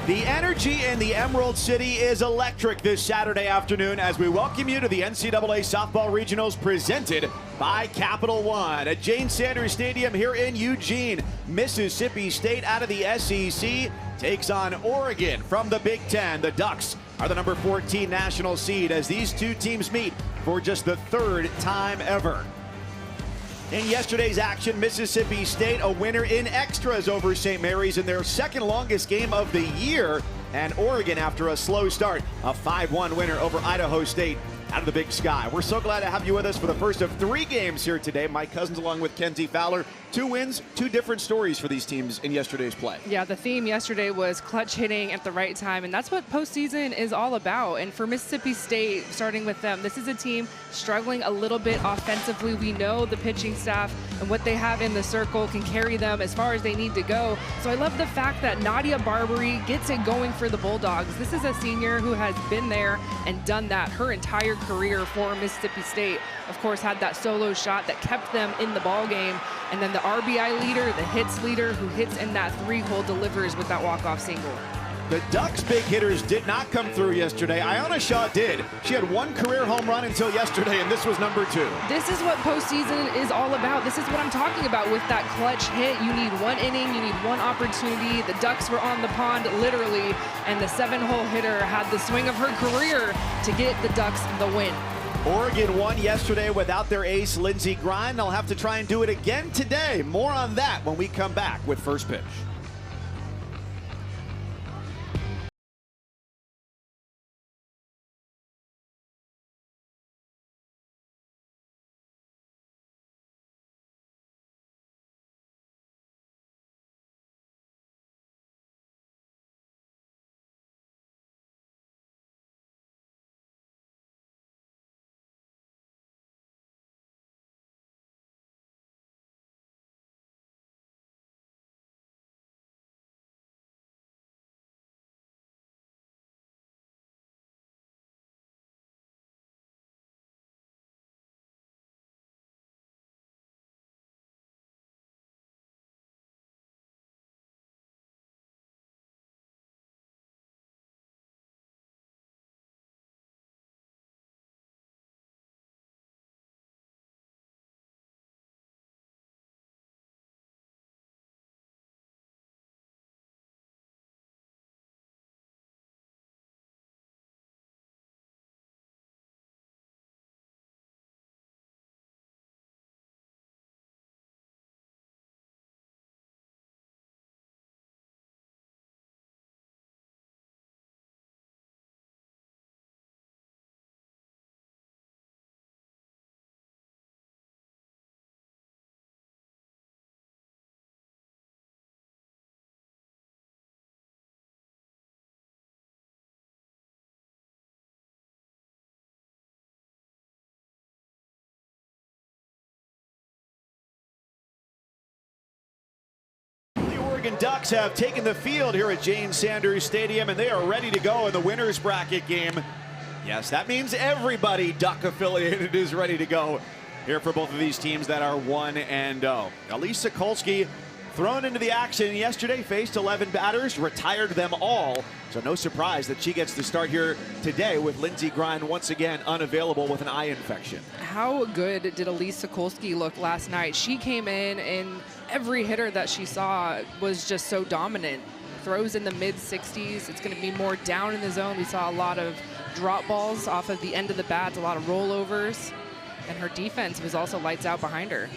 The energy in the Emerald City is electric this Saturday afternoon as we welcome you to the NCAA Softball Regionals presented by Capital One at Jane Sanders Stadium here in Eugene. Mississippi State out of the SEC takes on Oregon from the Big Ten. The Ducks are the number 14 national seed as these two teams meet for just the third time ever. In yesterday's action, Mississippi State a winner in extras over St. Mary's in their second longest game of the year. And Oregon, after a slow start, a 5-1 winner over Idaho State out of the Big Sky. We're so glad to have you with us for the first of 3 games here today. Mike Cousins along with Kenzie Fowler. 2 wins, 2 different stories for these teams in yesterday's play. Yeah, the theme yesterday was clutch hitting at the right time, and that's what postseason is all about. And for Mississippi State, starting with them, this is a team struggling a little bit offensively. We know the pitching staff and what they have in the circle can carry them as far as they need to go. So I love the fact that Nadia Barbary gets it going for the Bulldogs. This is a senior who has been there and done that her entire career for Mississippi State. Of course, had that solo shot that kept them in the ball game. And then the RBI leader, the hits leader, who hits in that 3-hole, delivers with that walk-off single. The Ducks' big hitters did not come through yesterday. Iona Shaw did. She had 1 career home run until yesterday, and this was number 2. This is what postseason is all about. This is what I'm talking about with that clutch hit. You need 1 inning, you need 1 opportunity. The Ducks were on the pond, literally, and the 7-hole hitter had the swing of her career to get the Ducks the win. Oregon won yesterday without their ace, Lindsey Grine. They'll have to try and do it again today. More on that when we come back with First Pitch. Oregon Ducks have taken the field here at Jane Sanders Stadium, and they are ready to go in the winner's bracket game. Yes, that means everybody Duck affiliated is ready to go here for both of these teams that are 1-0. Elise Sokolsky thrown into the action yesterday, faced 11 batters, retired them all. So no surprise that she gets the start here today with Lindsey Grine once again unavailable with an eye infection. How good did Elise Sokolsky look last night? She came in and every hitter that she saw was just so dominant. Throws in the mid-60s. It's going to be more down in the zone. We saw a lot of drop balls off of the end of the bats, a lot of rollovers. And her defense was also lights out behind her.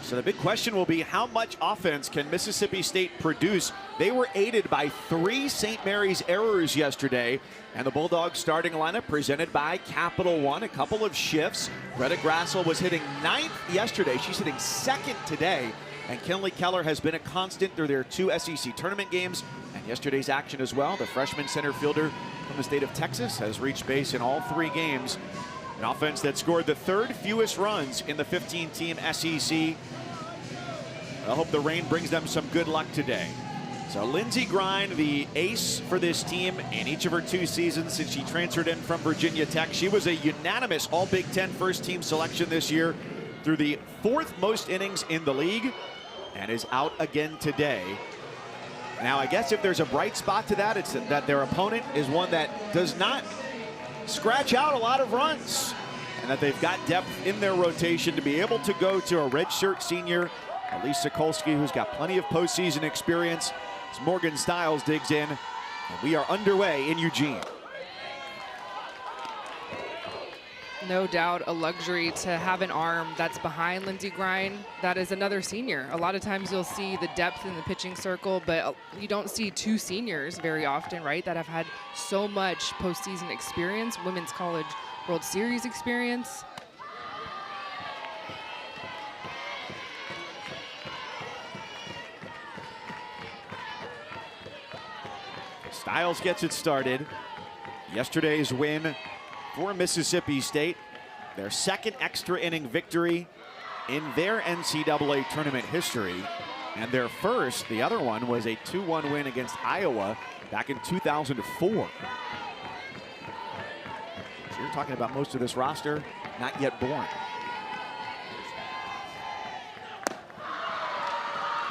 So the big question will be, how much offense can Mississippi State produce? They were aided by 3 St. Mary's errors yesterday. And the Bulldogs starting lineup presented by Capital One. A couple of shifts. Greta Grassel was hitting 9th yesterday. She's hitting 2nd today. And Kinley Keller has been a constant through their 2 SEC tournament games and yesterday's action as well. The freshman center fielder from the state of Texas has reached base in all 3 games. An offense that scored the 3rd fewest runs in the 15-team SEC. I hope the rain brings them some good luck today. So Lindsey Grine, the ace for this team in each of her 2 seasons since she transferred in from Virginia Tech. She was a unanimous All-Big Ten first-team selection this year through the 4th most innings in the league and is out again today. Now, I guess if there's a bright spot to that, it's that their opponent is one that does not scratch out a lot of runs, and that they've got depth in their rotation to be able to go to a redshirt senior, Elise Sokolski, who's got plenty of postseason experience, as Morgan Stiles digs in, and we are underway in Eugene. No doubt a luxury to have an arm that's behind Lindsey Grine. That is another senior. A lot of times you'll see the depth in the pitching circle, but you don't see two seniors very often, right, that have had so much postseason experience, Women's College World Series experience. Stiles gets it started. Yesterday's win for Mississippi State, their second extra inning victory in their NCAA tournament history, and their first, the other one, was a 2-1 win against Iowa back in 2004. So you're talking about most of this roster not yet born.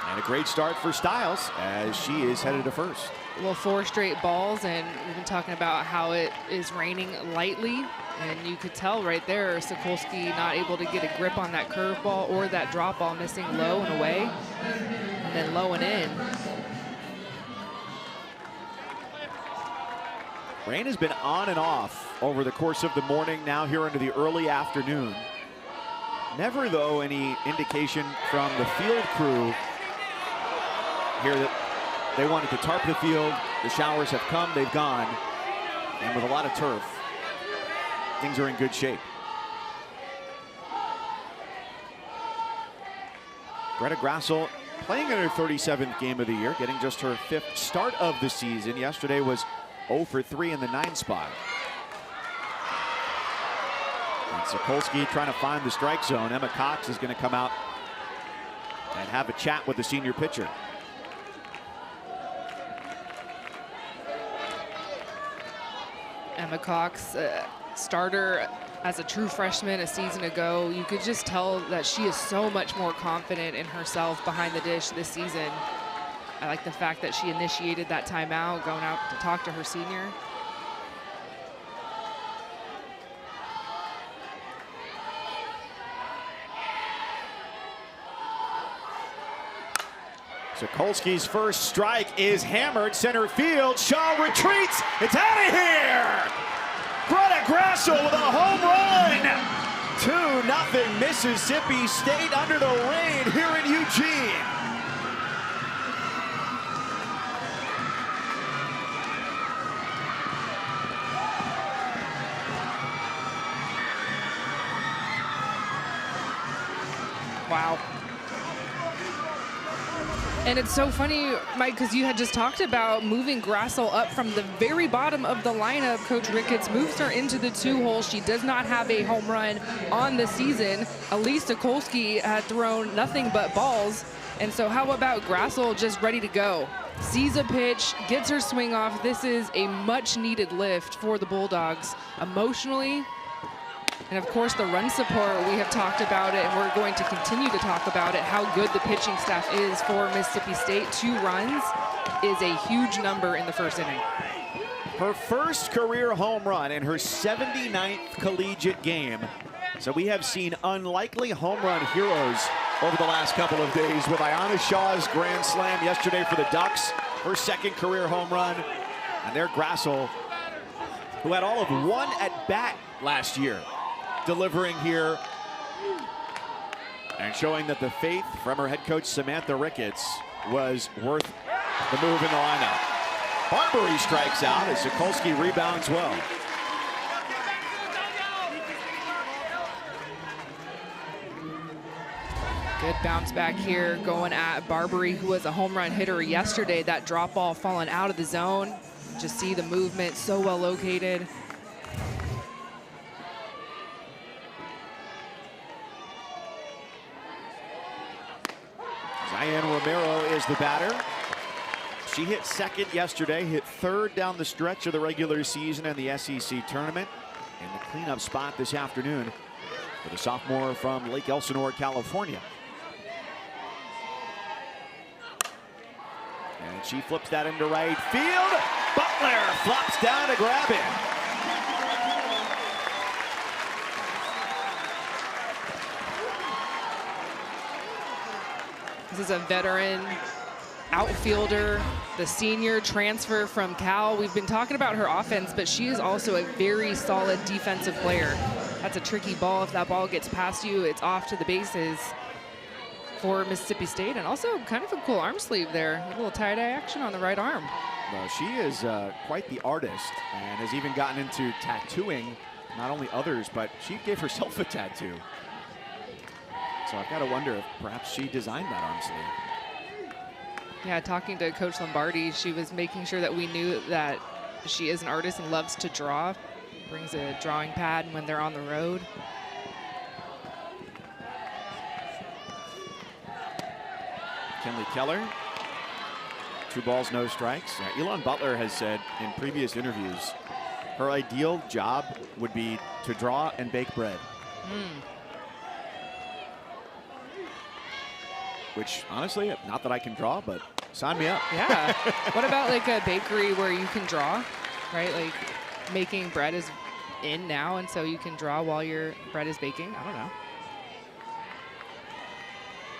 And a great start for Stiles as she is headed to first. Well, 4 straight balls, and we've been talking about how it is raining lightly, and you could tell right there Sokolski not able to get a grip on that curveball or that drop ball, missing low and away, and then low and in. Rain has been on and off over the course of the morning, now here into the early afternoon. Never, though, any indication from the field crew here that they wanted to tarp the field. The showers have come, they've gone. And with a lot of turf, things are in good shape. Greta Grassel playing in her 37th game of the year, getting just her 5th start of the season. Yesterday was 0 for 3 in the 9 spot. And Sokolski trying to find the strike zone. Emma Cox is going to come out and have a chat with the senior pitcher. Emma Cox, starter as a true freshman a season ago. You could just tell that she is so much more confident in herself behind the dish this season. I like the fact that she initiated that timeout, going out to talk to her senior. Sokolski's first strike is hammered center field. Shaw retreats. It's out of here. Greta Grassel with a home run. 2-0 Mississippi State under the rain here in Eugene. Wow. And it's so funny, Mike, because you had just talked about moving Grassel up from the very bottom of the lineup. Coach Ricketts moves her into the 2-hole. She does not have a home run on the season. Elise Sokolski had thrown nothing but balls. And so how about Grassel just ready to go? Sees a pitch, gets her swing off. This is a much-needed lift for the Bulldogs emotionally. And of course, the run support, we have talked about it, and we're going to continue to talk about it, how good the pitching staff is for Mississippi State. 2 runs is a huge number in the first inning. Her first career home run in her 79th collegiate game. So we have seen unlikely home run heroes over the last couple of days, with Ayanna Shaw's grand slam yesterday for the Ducks, her second career home run. And there Grassel, who had all of 1 at bat last year, delivering here and showing that the faith from her head coach Samantha Ricketts was worth the move in the lineup. Barbery strikes out as Sokolski rebounds well. Good bounce back here going at Barbery, who was a home run hitter yesterday. That drop ball falling out of the zone. Just see the movement, so well located. Diane Romero is the batter. She hit second yesterday, hit third down the stretch of the regular season and the SEC tournament. In the cleanup spot this afternoon for the sophomore from Lake Elsinore, California. And she flips that into right field. Butler flops down to grab it. This is a veteran outfielder, the senior transfer from Cal. We've been talking about her offense, but she is also a very solid defensive player. That's a tricky ball. If that ball gets past you, it's off to the bases for Mississippi State. And also kind of a cool arm sleeve there. A little tie-dye action on the right arm. Well, she is quite the artist and has even gotten into tattooing not only others, but she gave herself a tattoo. So I've got to wonder if perhaps she designed that arm sleeve. Yeah, talking to Coach Lombardi, she was making sure that we knew that she is an artist and loves to draw. Brings a drawing pad when they're on the road. Kinley Keller, 2 balls, no strikes. Elon Butler has said in previous interviews her ideal job would be to draw and bake bread. Which, honestly, not that I can draw, but sign me up. Yeah. What about like a bakery where you can draw, right? Like making bread is in now, and so you can draw while your bread is baking. I don't know.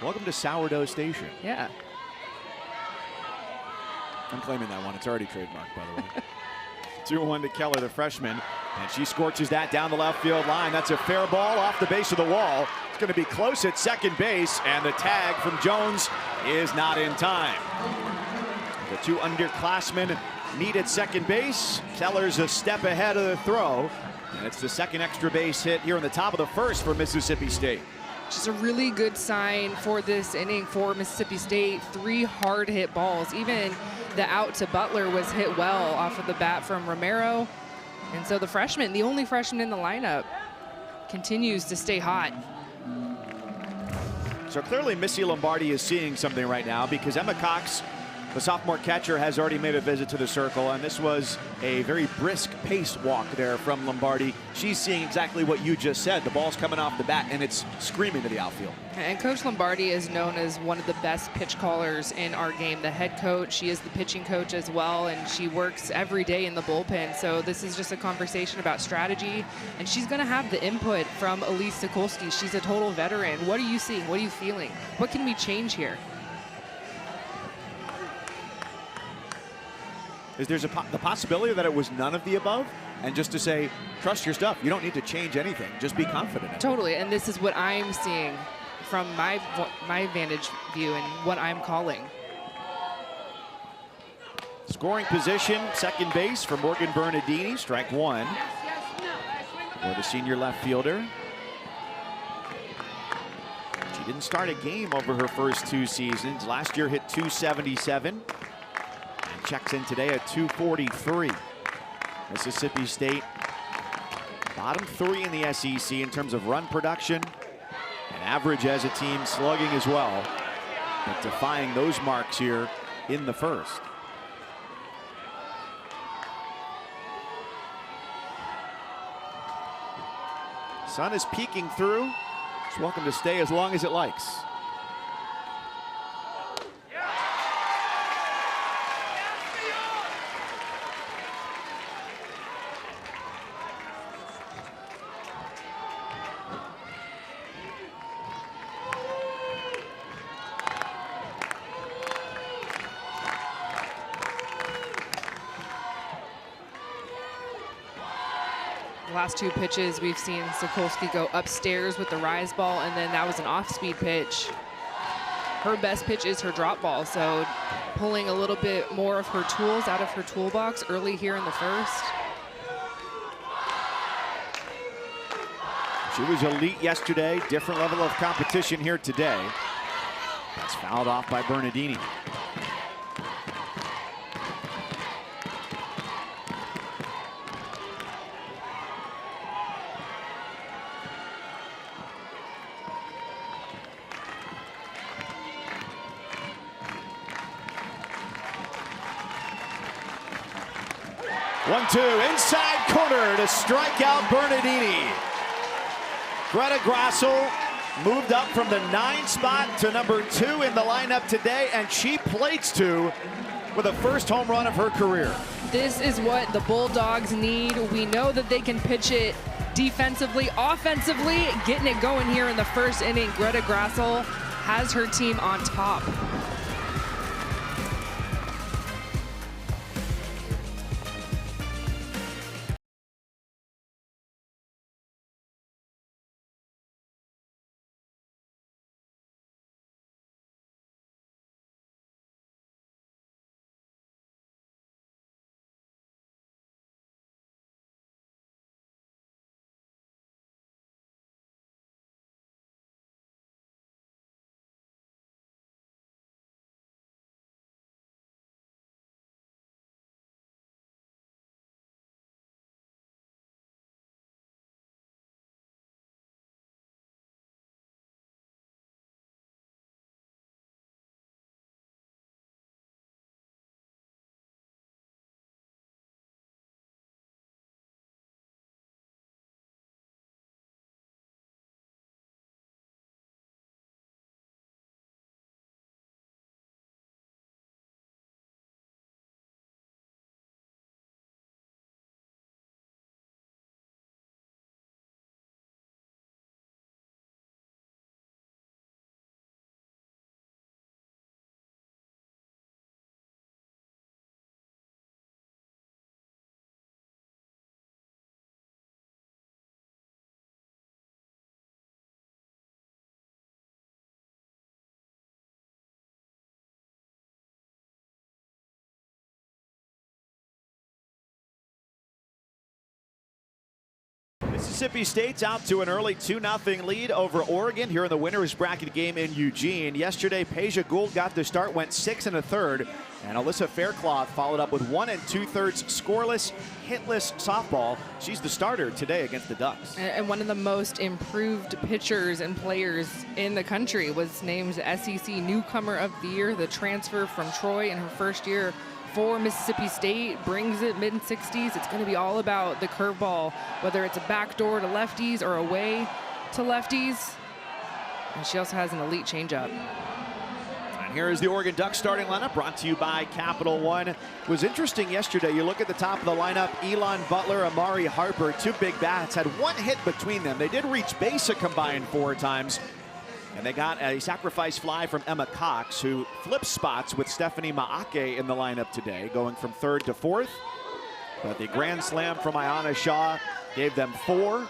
Welcome to Sourdough Station. Yeah. I'm claiming that one. It's already trademarked, by the way. 2-1 to Keller, the freshman. And she scorches that down the left field line. That's a fair ball off the base of the wall. It's going to be close at second base, and the tag from Jones is not in time. The 2 underclassmen meet at second base. Keller's a step ahead of the throw, and it's the second extra base hit here in the top of the first for Mississippi State. Just a really good sign for this inning for Mississippi State. 3 hard hit balls. Even the out to Butler was hit well off of the bat from Romero. And so the freshman, the only freshman in the lineup, continues to stay hot. So clearly Missy Lombardi is seeing something right now, because Emma Cox, the sophomore catcher, has already made a visit to the circle, and this was a very brisk pace walk there from Lombardi. She's seeing exactly what you just said. The ball's coming off the bat, and it's screaming to the outfield. And Coach Lombardi is known as one of the best pitch callers in our game. The head coach, she is the pitching coach as well, and she works every day in the bullpen. So this is just a conversation about strategy, and she's going to have the input from Elise Sokolsky. She's a total veteran. What are you seeing? What are you feeling? What can we change here? Is there's the possibility that it was none of the above, and just to say, trust your stuff. You don't need to change anything. Just be confident in it. Totally, and this is what I'm seeing from my vantage view and what I'm calling. Scoring position, second base for Morgan Bernardini, strike 1 for the senior left fielder. She didn't start a game over her first 2 seasons. Last year hit .277. Checks in today at .243. Mississippi State, bottom 3 in the SEC in terms of run production and average as a team, slugging as well, but defying those marks here in the first. Sun is peeking through. It's welcome to stay as long as it likes. Last 2 pitches, we've seen Sokolsky go upstairs with the rise ball, and then that was an off-speed pitch. Her best pitch is her drop ball, so pulling a little bit more of her tools out of her toolbox early here in the first. She was elite yesterday, different level of competition here today. That's fouled off by Bernardini. One-two, inside corner to strike out Bernardini. Greta Grassel moved up from the 9 spot to number 2 in the lineup today, and she plates 2 with the first home run of her career. This is what the Bulldogs need. We know that they can pitch it defensively, offensively, getting it going here in the first inning. Greta Grassel has her team on top. Mississippi State's out to an early 2-0 lead over Oregon here in the winner's bracket game in Eugene. Yesterday, Peja Gould got the start, went 6 1/3, and Alyssa Faircloth followed up with 1 2/3 scoreless, hitless softball. She's the starter today against the Ducks. And one of the most improved pitchers and players in the country was named SEC Newcomer of the Year. The transfer from Troy in her first year for Mississippi State brings it mid-60s. It's going to be all about the curveball, whether it's a backdoor to lefties or away to lefties. And she also has an elite changeup. And here is the Oregon Ducks starting lineup, brought to you by Capital One. It was interesting yesterday. You look at the top of the lineup, Elon Butler, Amari Harper, 2 big bats, had 1 hit between them. They did reach base a combined 4 times. And they got a sacrifice fly from Emma Cox, who flips spots with Stephanie Maake in the lineup today, going from 3rd to 4th. But the grand slam from Ayanna Shaw gave them 4.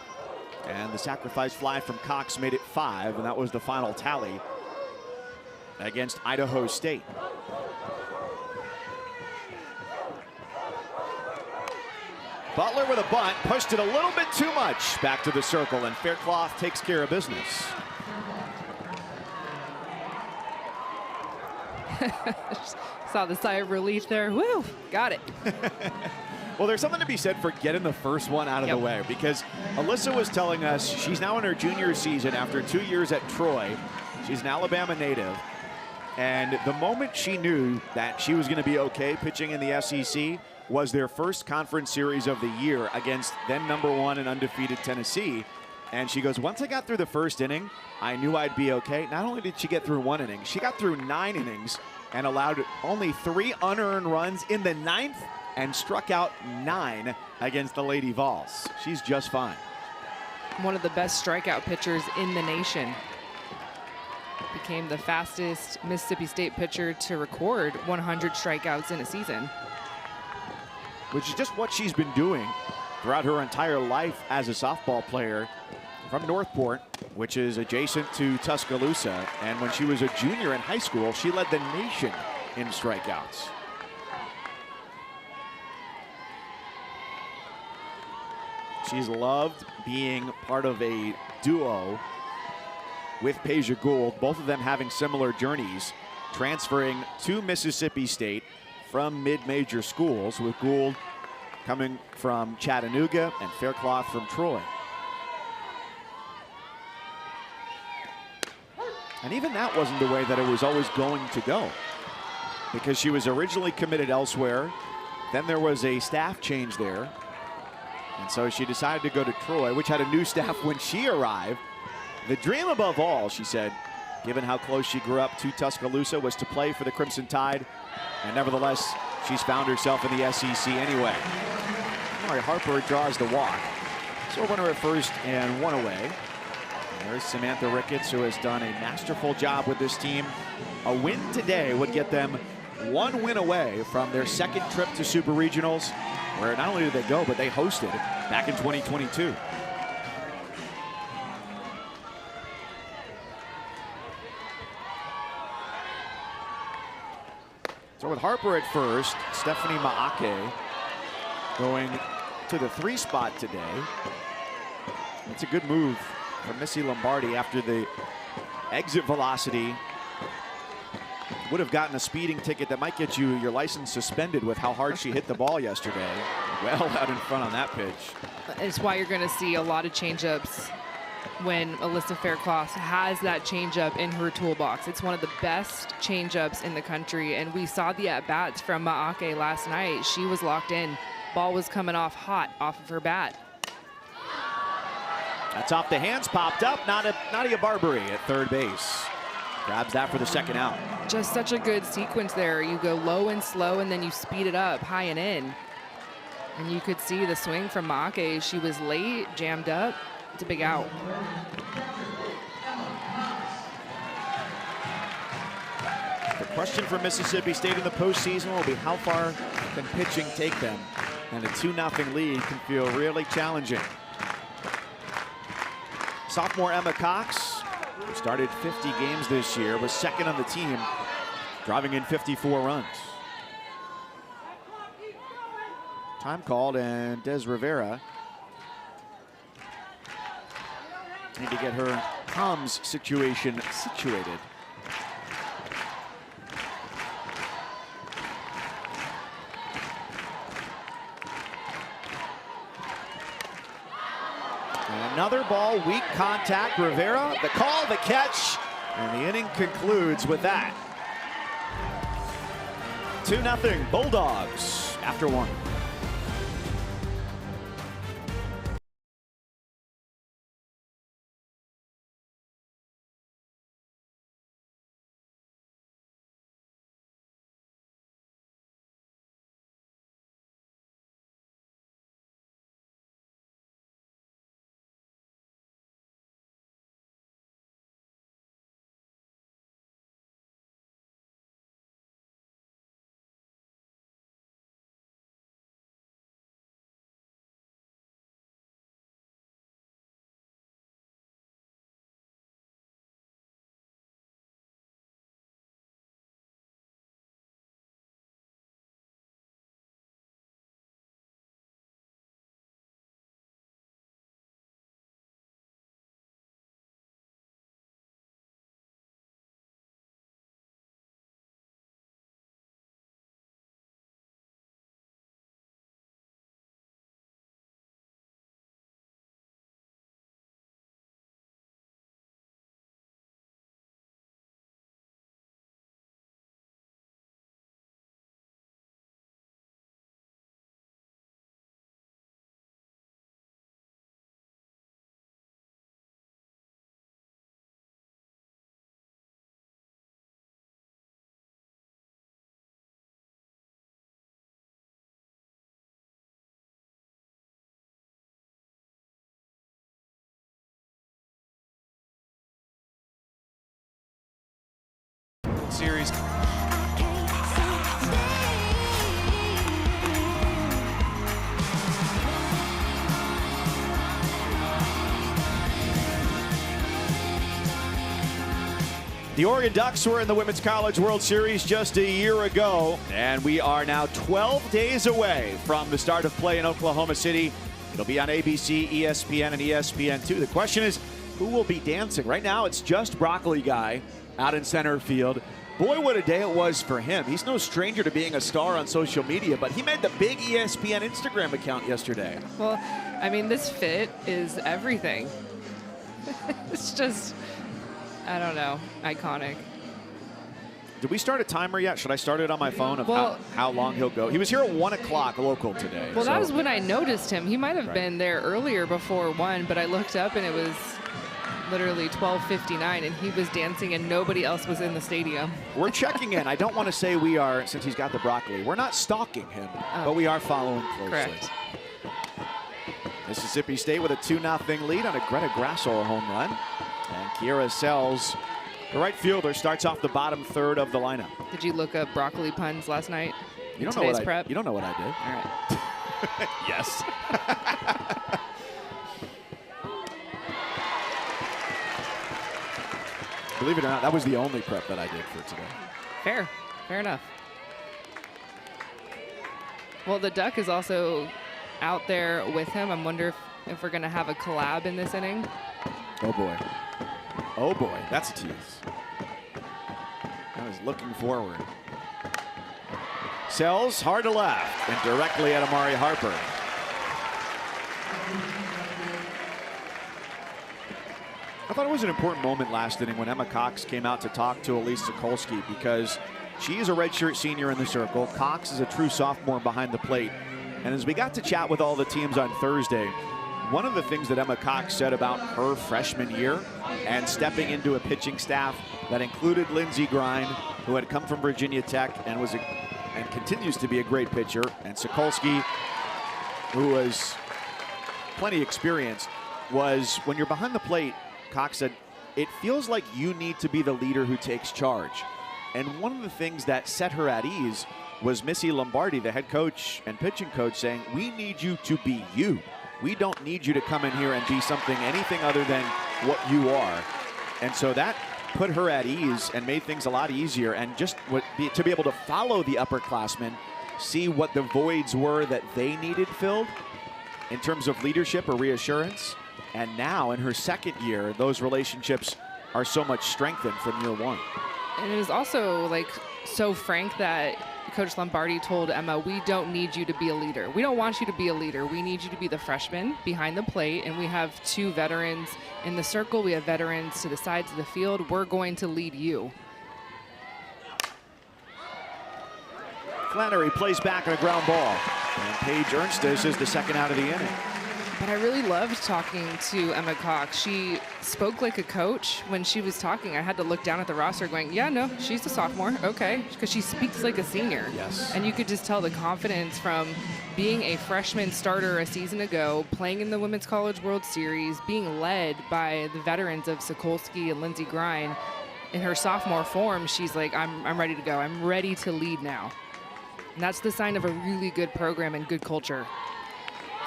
And the sacrifice fly from Cox made it 5. And that was the final tally against Idaho State. Butler with a bunt, pushed it a little bit too much back to the circle, and Faircloth takes care of business. Saw the sigh of relief there. Woo, got it. Well, there's something to be said for getting the first one out of the way, because Alyssa was telling us she's now in her junior season after 2 years at Troy. She's an Alabama native. And the moment she knew that she was going to be okay pitching in the SEC was their first conference series of the year against then #1 and undefeated Tennessee. And she goes, once I got through the first inning, I knew I'd be okay. Not only did she get through 1 inning, she got through 9 innings and allowed only 3 unearned runs in the 9th and struck out 9 against the Lady Vols. She's just fine. One of the best strikeout pitchers in the nation. Became the fastest Mississippi State pitcher to record 100 strikeouts in a season. Which is just what she's been doing throughout her entire life as a softball player from Northport, which is adjacent to Tuscaloosa. And when she was a junior in high school, she led the nation in strikeouts. She's loved being part of a duo with Peja Gould, both of them having similar journeys, transferring to Mississippi State from mid-major schools, with Gould coming from Chattanooga and Faircloth from Troy. And even that wasn't the way that it was always going to go, because she was originally committed elsewhere. Then there was a staff change there. And so she decided to go to Troy, which had a new staff when she arrived. The dream above all, she said, given how close she grew up to Tuscaloosa, was to play for the Crimson Tide. And nevertheless, she's found herself in the SEC anyway. All right, Harper draws the walk. So a runner at first and one away. There's Samantha Ricketts, who has done a masterful job with this team. A win today would get them one win away from their second trip to Super Regionals, where not only did they go, but they hosted back in 2022. So with Harper at first, Stephanie Maake going to the 3 spot today. It's a good move from Missy Lombardi after the exit velocity. Would have gotten a speeding ticket that might get you your license suspended with how hard she hit the ball yesterday. Well out in front on that pitch. It's why you're going to see a lot of changeups when Alyssa Faircloth has that changeup in her toolbox. It's one of the best changeups in the country, and we saw the at-bats from Maake last night. She was locked in. Ball was coming off hot off of her bat. That's off the hands, popped up. Nadia Barbary at third base. Grabs that for the second out. Just such a good sequence there. You go low and slow, and then you speed it up high and in. And you could see the swing from Maake. She was late, jammed up. It's a big out. The question for Mississippi State in the postseason will be how far can pitching take them? And a 2-0 lead can feel really challenging. Sophomore Emma Cox, who started 50 games this year, was second on the team, driving in 54 runs. Time called, and Des Rivera need to get her comms situation situated. And another ball, weak contact. Rivera, the call, the catch, and the inning concludes with that. 2-0 Bulldogs after 1. Series. The Oregon Ducks were in the Women's College World Series just a year ago, and we are now 12 days away from the start of play in Oklahoma City. It'll be on ABC, ESPN, and ESPN2. The question is, who will be dancing? Right now, it's just Broccoli Guy out in center field. Boy, what a day it was for him. He's no stranger to being a star on social media, but he made the big ESPN Instagram account yesterday. Well, I mean, this fit is everything. It's just, I don't know, iconic. Did we start a timer yet? Should I start it on my phone of how long he'll go? He was here at 1 o'clock local today. Well, that was when I noticed him. He might have been there earlier before 1, but I looked up and it was literally 12:59, and he was dancing and nobody else was in the stadium. We're checking in. I don't want to say we are, since he's got the broccoli, we're not stalking him, but we are following closely. Correct. Mississippi State with a 2-0 lead on a Greta Grassel home run. And Kiera Sells, the right fielder, starts off the bottom third of the lineup. Did you look up broccoli puns last night? You don't know what I did. All right. Yes. Believe it or not, that was the only prep that I did for today. Fair enough. Well, the Duck is also out there with him. I wonder if we're going to have a collab in this inning. Oh, boy. Oh, boy. That's a tease. I was looking forward. Sells hard to left and directly at Amari Harper. I thought it was an important moment last inning when Emma Cox came out to talk to Elise Sokolsky, because she is a redshirt senior in the circle. Cox is a true sophomore behind the plate. And as we got to chat with all the teams on Thursday, one of the things that Emma Cox said about her freshman year and stepping into a pitching staff that included Lindsey Grind, who had come from Virginia Tech and was and continues to be a great pitcher, and Sokolsky, who was plenty experienced, was when you're behind the plate, Cox said, it feels like you need to be the leader who takes charge. And one of the things that set her at ease was Missy Lombardi, the head coach and pitching coach, saying, we need you to be you. We don't need you to come in here and be anything other than what you are. And so that put her at ease and made things a lot easier, and just to be able to follow the upperclassmen, see what the voids were that they needed filled in terms of leadership or reassurance. And now in her second year, those relationships are so much strengthened from year one. And it was also like so frank that Coach Lombardi told Emma, we don't need you to be a leader. We don't want you to be a leader. We need you to be the freshman behind the plate. And we have 2 veterans in the circle. We have veterans to the sides of the field. We're going to lead you. Flannery plays back on a ground ball. And Paige Ernstis is the second out of the inning. But I really loved talking to Emma Cox. She spoke like a coach when she was talking. I had to look down at the roster going, yeah, no, she's a sophomore, okay, because she speaks like a senior. Yes. And you could just tell the confidence from being a freshman starter a season ago, playing in the Women's College World Series, being led by the veterans of Sokolsky and Lindsey Grind. In her sophomore form, she's like, I'm ready to go. I'm ready to lead now. And that's the sign of a really good program and good culture.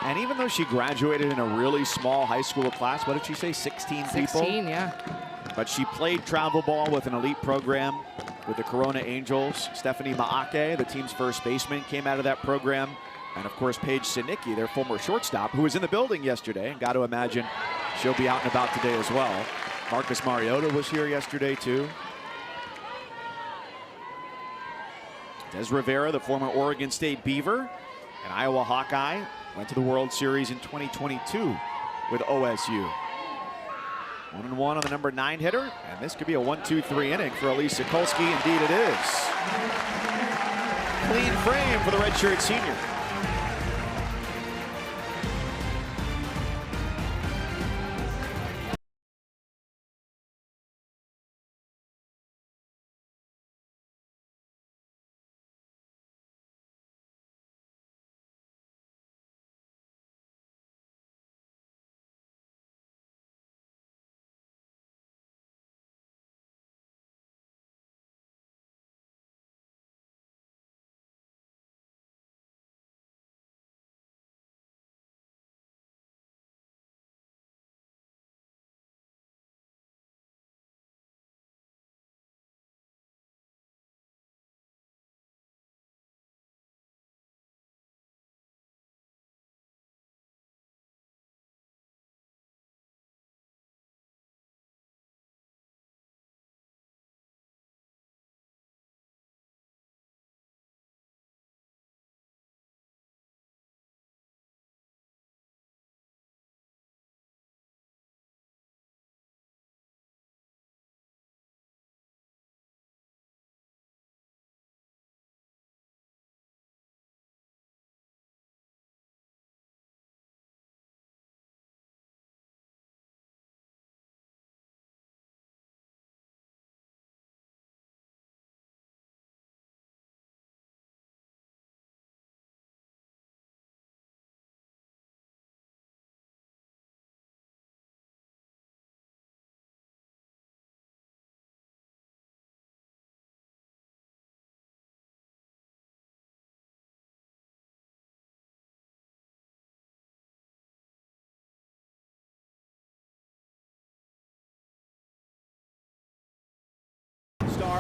And even though she graduated in a really small high school class, what did she say, 16 people? 16, yeah. But she played travel ball with an elite program with the Corona Angels. Stephanie Maake, the team's first baseman, came out of that program. And of course, Paige Sinicki, their former shortstop, who was in the building yesterday. And got to imagine she'll be out and about today as well. Marcus Mariota was here yesterday too. Des Rivera, the former Oregon State Beaver, an Iowa Hawkeye, went to the World Series in 2022 with OSU. 1-1 on the number 9 hitter, and this could be a 1-2-3 inning for Elise Sokolsky. Indeed it is. Clean frame for the redshirt senior.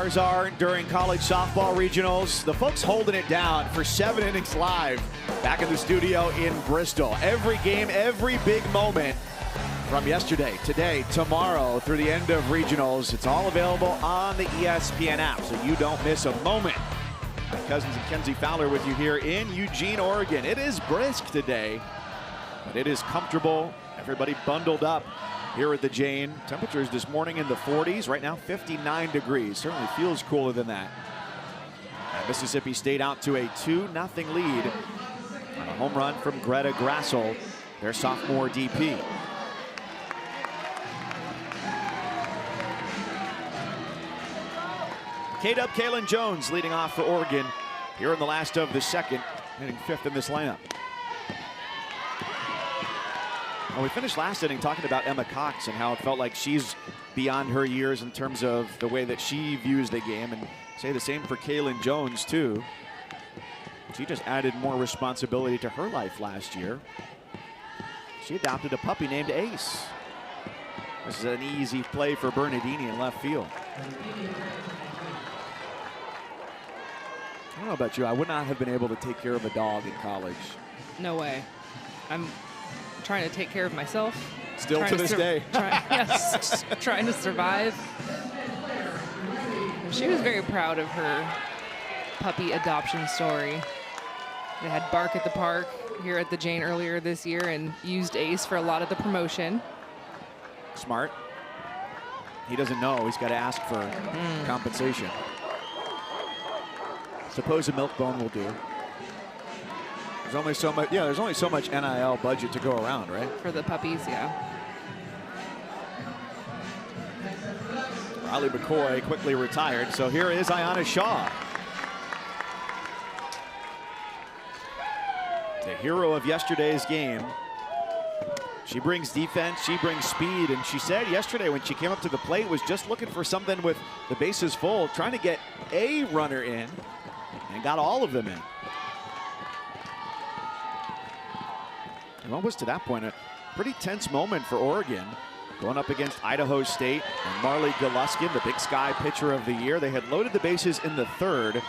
scores are during college softball regionals. The folks holding it down for 7 innings live back in the studio in Bristol. Every game, every big moment from yesterday, today, tomorrow, through the end of regionals. It's all available on the ESPN app, so you don't miss a moment. My Cousins and Kenzie Fowler with you here in Eugene, Oregon. It is brisk today, but it is comfortable. Everybody bundled up here at the Jane. Temperatures this morning in the 40s. Right now, 59 degrees. Certainly feels cooler than that. And Mississippi State out to a 2-0 lead on a home run from Greta Grassel, their sophomore DP. K-Dub Kaylin Jones leading off for Oregon here in the last of the second, hitting 5th in this lineup. Well, we finished last inning talking about Emma Cox and how it felt like she's beyond her years in terms of the way that she views the game, and say the same for Kaylin Jones too. She just added more responsibility to her life last year. She adopted a puppy named Ace. This is an easy play for Bernardini in left field. I don't know about you, I would not have been able to take care of a dog in college. No way. I'm trying to take care of myself. Still to this day. Yes, trying to survive. She was very proud of her puppy adoption story. They had Bark at the Park here at the Jane earlier this year and used Ace for a lot of the promotion. Smart. He doesn't know. He's got to ask for compensation. Suppose a milk bone will do. There's only so much. Yeah, there's only so much NIL budget to go around, right? For the puppies, yeah. Riley McCoy quickly retired. So here is Ayanna Shaw, the hero of yesterday's game. She brings defense, she brings speed, and she said yesterday when she came up to the plate was just looking for something with the bases full, trying to get a runner in, and got all of them in. And what was to that point a pretty tense moment for Oregon, going up against Idaho State and Marley Galuskin, the Big Sky pitcher of the year. They had loaded the bases in the 3rd,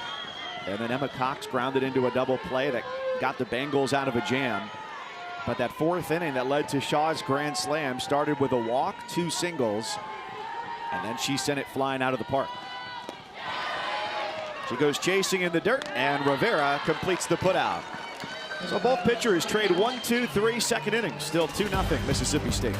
and then Emma Cox grounded into a double play that got the Bengals out of a jam. But that 4th inning that led to Shaw's grand slam started with a walk, 2 singles, and then she sent it flying out of the park. She goes chasing in the dirt, and Rivera completes the putout. So both pitchers trade 1, 2, 3 second innings. Still 2-0 Mississippi State.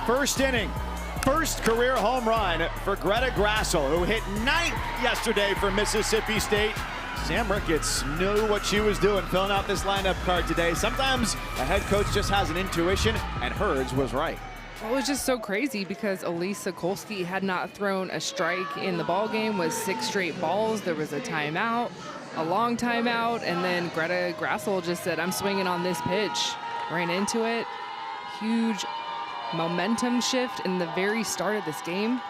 First inning, first career home run for Greta Grassel, who hit 9th yesterday for Mississippi State. Sam Ricketts knew what she was doing filling out this lineup card today. Sometimes a head coach just has an intuition, and hers was right. Well, it was just so crazy because Elise Sokolski had not thrown a strike in the ball game with 6 straight balls. There was a timeout, a long timeout, and then Greta Grassel just said, I'm swinging on this pitch. Ran into it. Huge momentum shift in the very start of this game.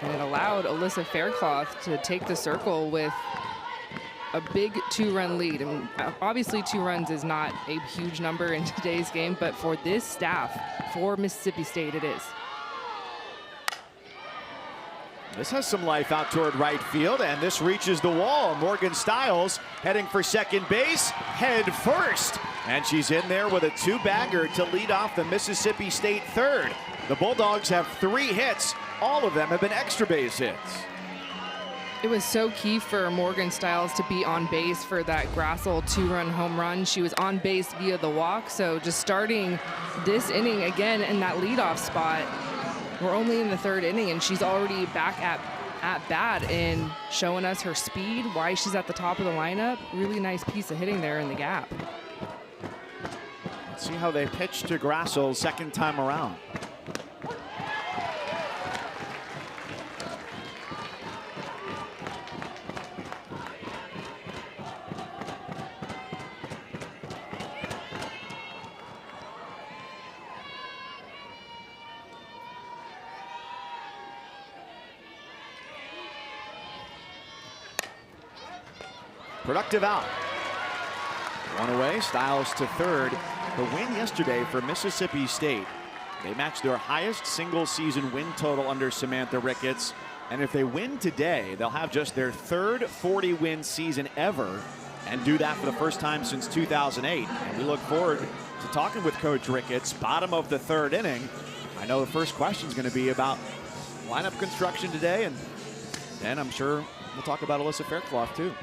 And it allowed Alyssa Faircloth to take the circle with a big 2-run lead. And obviously 2 runs is not a huge number in today's game, but for this staff, for Mississippi State, it is. This has some life out toward right field, and this reaches the wall. Morgan Stiles heading for second base, head first. And she's in there with a 2-bagger to lead off the Mississippi State third. The Bulldogs have 3 hits. All of them have been extra base hits. It was so key for Morgan Stiles to be on base for that Grassel 2-run home run. She was on base via the walk, so just starting this inning again in that leadoff spot. We're only in the 3rd inning, and she's already back at bat and showing us her speed, why she's at the top of the lineup. Really nice piece of hitting there in the gap. Let's see how they pitch to Grassel second time around. Productive out. 1 away, Stiles to third. The win yesterday for Mississippi State. They matched their highest single season win total under Samantha Ricketts. And if they win today, they'll have just their 3rd 40-win season ever and do that for the first time since 2008. And we look forward to talking with Coach Ricketts, bottom of the 3rd inning. I know the first question is going to be about lineup construction today, and then I'm sure we'll talk about Alyssa Faircloth too.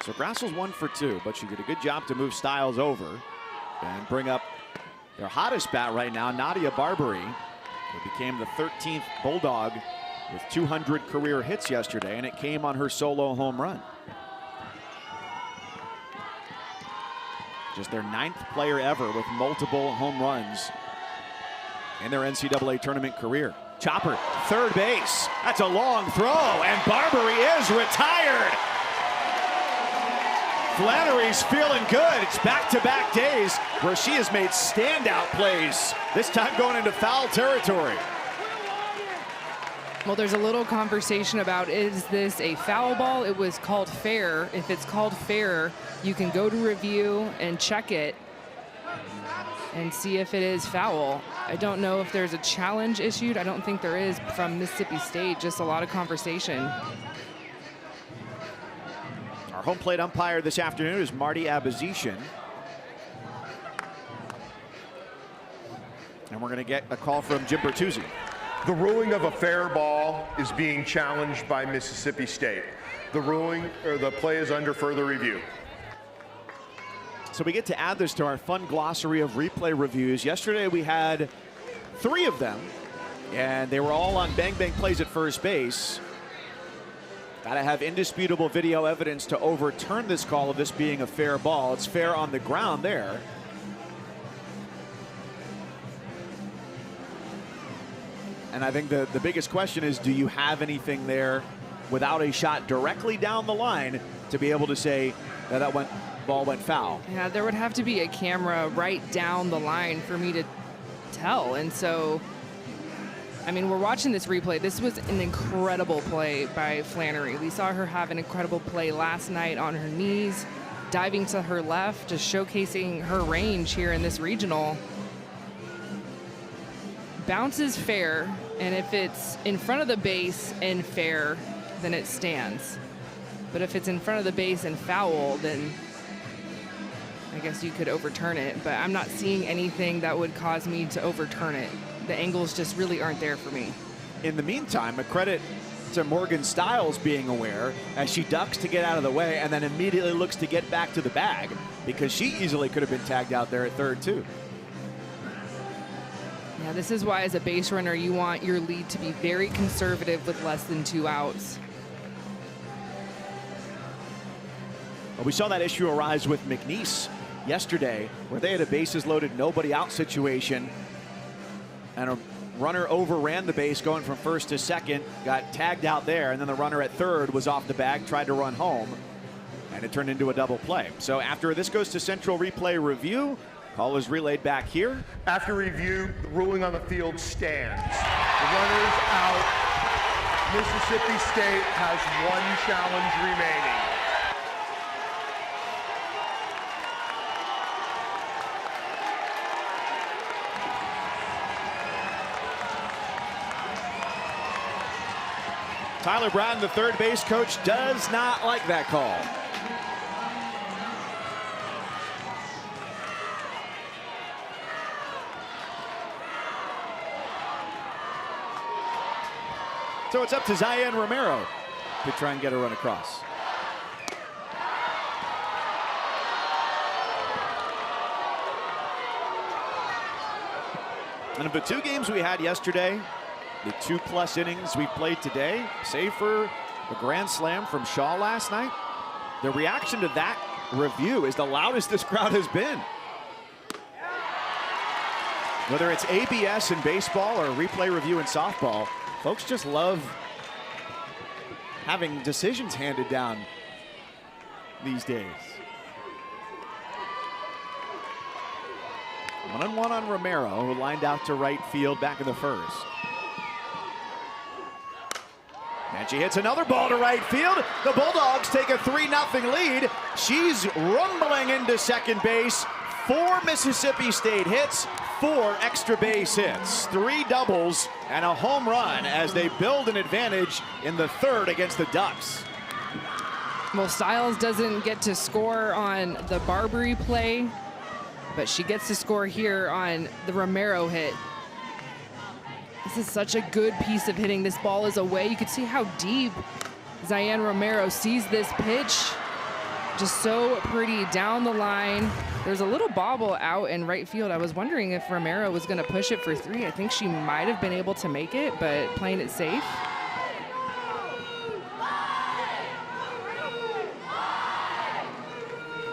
So Grassel's 1 for 2, but she did a good job to move Stiles over and bring up their hottest bat right now, Nadia Barbary, who became the 13th Bulldog with 200 career hits yesterday, and it came on her solo home run. Just their 9th player ever with multiple home runs in their NCAA tournament career. Chopper, third base. That's a long throw, and Barbary is retired. Flannery's feeling good. It's back-to-back days where she has made standout plays, this time going into foul territory. Well, there's a little conversation about, is this a foul ball? It was called fair. If it's called fair, you can go to review and check it and see if it is foul. I don't know if there's a challenge issued. I don't think there is from Mississippi State, just a lot of conversation. Our home plate umpire this afternoon is Marty Abazishan. And we're going to get a call from Jim Bertuzzi. The ruling of a fair ball is being challenged by Mississippi State. The ruling, or the play, is under further review. So we get to add this to our fun glossary of replay reviews. Yesterday we had 3 of them, and they were all on bang-bang plays at first base. Got to have indisputable video evidence to overturn this call of this being a fair ball. It's fair on the ground there. And I think the biggest question is, do you have anything there without a shot directly down the line to be able to say that ball went foul? Yeah, there would have to be a camera right down the line for me to tell. And so, I mean, we're watching this replay. This was an incredible play by Flannery. We saw her have an incredible play last night on her knees, diving to her left, just showcasing her range here in this regional. Bounce is fair, and if it's in front of the base and fair, then it stands. But if it's in front of the base and foul, then I guess you could overturn it. But I'm not seeing anything that would cause me to overturn it. The angles just really aren't there for me. In the meantime, a credit to Morgan Stiles being aware as she ducks to get out of the way and then immediately looks to get back to the bag because she easily could have been tagged out there at third too. Yeah, this is why as a base runner you want your lead to be very conservative with less than 2 outs. Well, we saw that issue arise with McNeese yesterday where they had a bases loaded, nobody out situation, and a runner overran the base going from first to second, got tagged out there, and then the runner at third was off the bag, tried to run home, and it turned into a double play. So after this goes to central replay review, call is relayed back here. After review, the ruling on the field stands. The runner's out. Mississippi State has 1 challenge remaining. Tyler Brown, the third base coach, does not like that call. So it's up to Zion Romero to try and get a run across. And of the 2 games we had yesterday, the 2+ innings we played today, save for the grand slam from Shaw last night, the reaction to that review is the loudest this crowd has been. Whether it's ABS in baseball or replay review in softball, folks just love having decisions handed down these days. 1-on-1 on Romero, who lined out to right field back in the first. And she hits another ball to right field. The Bulldogs take a 3-0 lead. She's rumbling into second base. 4 Mississippi State hits, 4 extra base hits, 3 doubles, and a home run as they build an advantage in the third against the Ducks. Well, Stiles doesn't get to score on the Barbary play, but she gets to score here on the Romero hit. This is such a good piece of hitting. This ball is away. You can see how deep Zion Romero sees this pitch. Just so pretty down the line. There's a little bobble out in right field. I was wondering if Romero was going to push it for 3. I think she might have been able to make it, but playing it safe.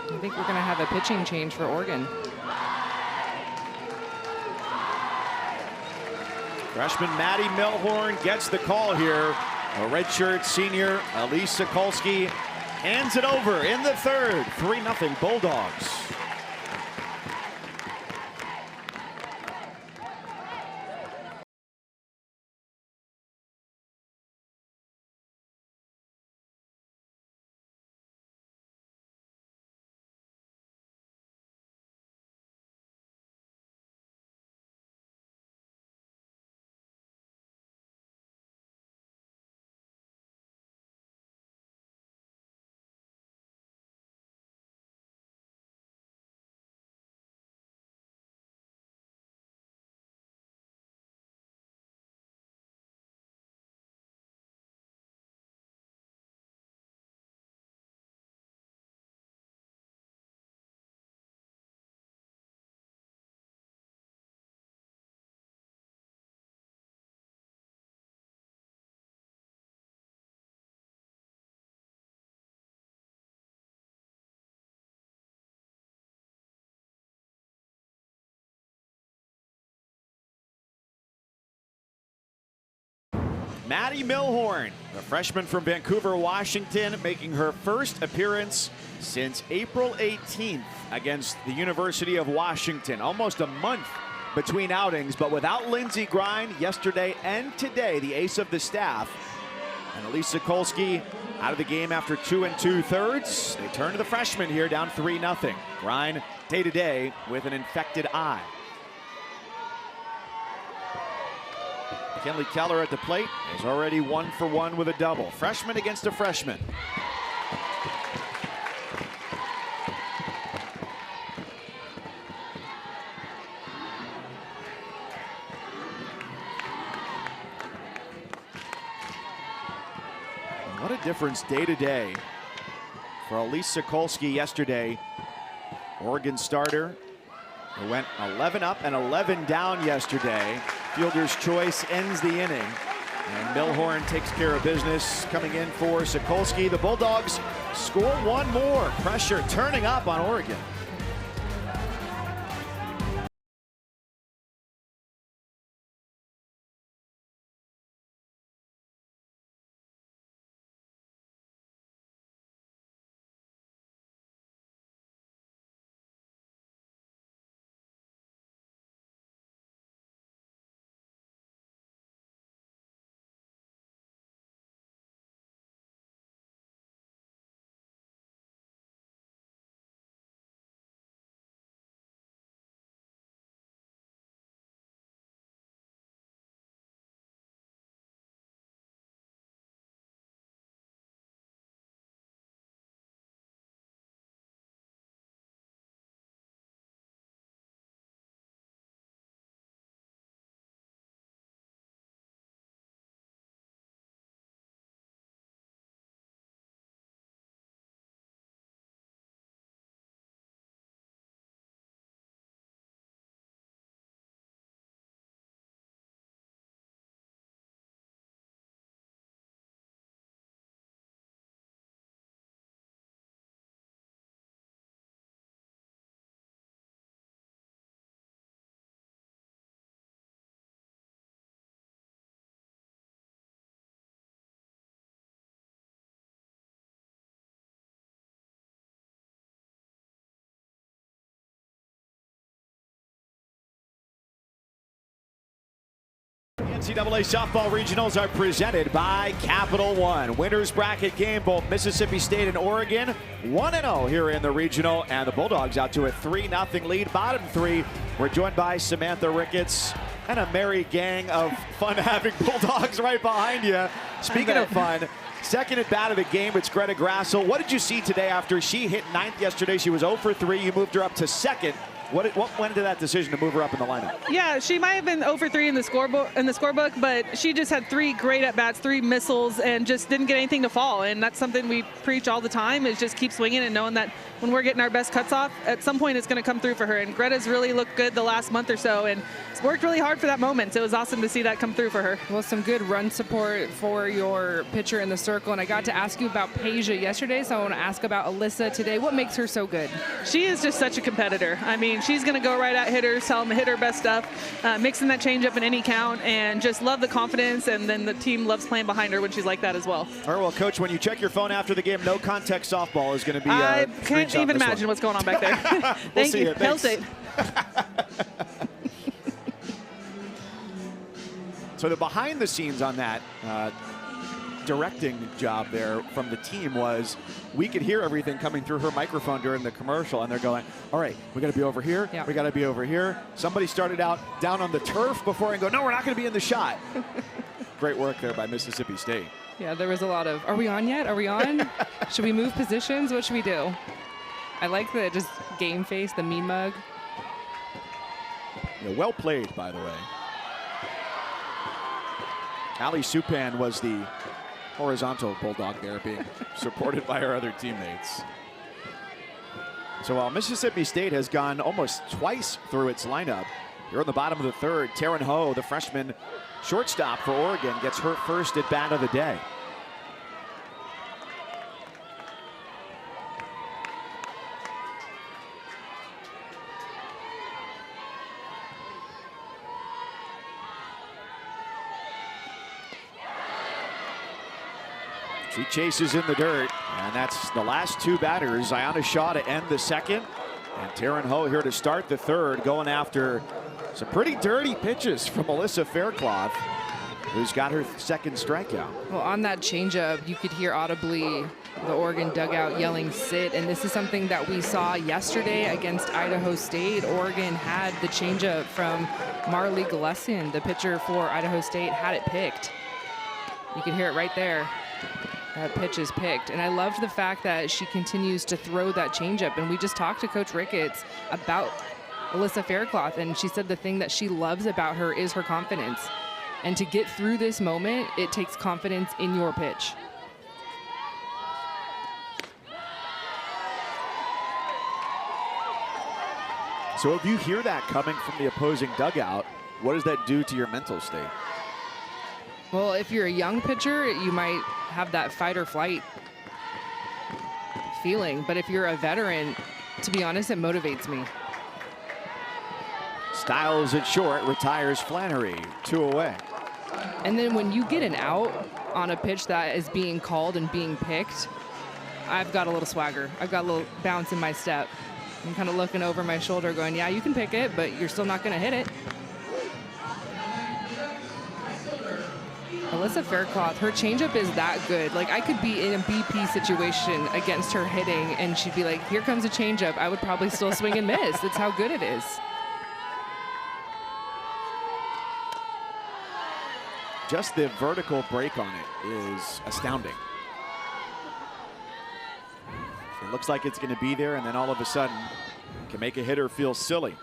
I think we're going to have a pitching change for Oregon. Freshman Maddie Milhorn gets the call here. A redshirt senior, Elise Sokolski, hands it over in the third. 3-0 Bulldogs. Maddie Milhorn, the freshman from Vancouver, Washington, making her first appearance since April 18th against the University of Washington. Almost a month between outings, but without Lindsey Grine yesterday and today, the ace of the staff. And Elise Sokolski out of the game after 2 2/3. They turn to the freshman here, down 3-0. Grine day-to-day with an infected eye. Kenley Keller at the plate is already 1 for 1 with a double. Freshman against a freshman. What a difference day to day for Elise Sokolski yesterday. Oregon starter who went 11 up and 11 down yesterday. Fielder's choice ends the inning. And Milhorn takes care of business coming in for Sokolski. The Bulldogs score one more. Pressure turning up on Oregon. NCAA softball regionals are presented by Capital One. Winners bracket game, both Mississippi State and Oregon 1-0 here in the regional, and the Bulldogs out to a 3-0 lead. Bottom three, we're joined by Samantha Ricketts and a merry gang of fun-having Bulldogs right behind you. Speaking of fun, second at bat of the game, it's Greta Grassel. What did you see today after she hit ninth yesterday? She was 0 for 3. You moved her up to second. What went into that decision to move her up in the lineup? Yeah, she might have been 0 for 3 in the scorebook, but she just had 3 great at-bats, 3 missiles, and just didn't get anything to fall. And that's something we preach all the time, is just keep swinging and knowing that when we're getting our best cuts off, at some point it's going to come through for her. And Greta's really looked good the last month or so, and worked really hard for that moment. So it was awesome to see that come through for her. Well, some good run support for your pitcher in the circle. And I got to ask you about Peja yesterday, so I want to ask about Alyssa today. What makes her so good? She is just such a competitor. I mean, she's going to go right at hitters, tell them to hit her best stuff, mixing that changeup in any count, and just love the confidence. And then the team loves playing behind her when she's like that as well. All right, well, Coach, when you check your phone after the game, no context softball is going to be. I can't even imagine what's going on back there. Thank you. Hail State. So the behind the scenes on that directing job there from the team was, we could hear everything coming through her microphone during the commercial, and they're going, all right, we got to be over here. Yeah. We got to be over here. Somebody started out down on the turf before and go, no, we're not going to be in the shot. Great work there by Mississippi State. Yeah, there was a lot of, are we on yet? Are we on? Should we move positions? What should we do? I like the just game face, the mean mug. Yeah, well played, by the way. Ali Supan was the horizontal Bulldog there, being supported by her other teammates. So while Mississippi State has gone almost twice through its lineup, here in the bottom of the third, Taryn Ho, the freshman shortstop for Oregon, gets her first at bat of the day. She chases in the dirt, and that's the last 2 batters. Ayanna Shaw to end the second, and Taryn Ho here to start the third, going after some pretty dirty pitches from Alyssa Faircloth, who's got her second strikeout. Well, on that changeup, you could hear audibly the Oregon dugout yelling sit, and this is something that we saw yesterday against Idaho State. Oregon had the changeup from Marley Gillespie, the pitcher for Idaho State, had it picked. You can hear it right there. That pitch is picked, and I loved the fact that she continues to throw that changeup. And we just talked to Coach Ricketts about Alyssa Faircloth, and she said the thing that she loves about her is her confidence. And to get through this moment, it takes confidence in your pitch. So if you hear that coming from the opposing dugout, what does that do to your mental state? Well, if you're a young pitcher, you might have that fight or flight feeling. But if you're a veteran, to be honest, it motivates me. Styles at short, retires Flannery, 2 away. And then when you get an out on a pitch that is being called and being picked, I've got a little swagger. I've got a little bounce in my step. I'm kind of looking over my shoulder going, yeah, you can pick it, but you're still not going to hit it. Alyssa Faircloth, her changeup is that good. Like, I could be in a BP situation against her hitting, and she'd be like, here comes a changeup. I would probably still swing and miss. That's how good it is. Just the vertical break on it is astounding. It looks like it's going to be there, and then all of a sudden can make a hitter feel silly.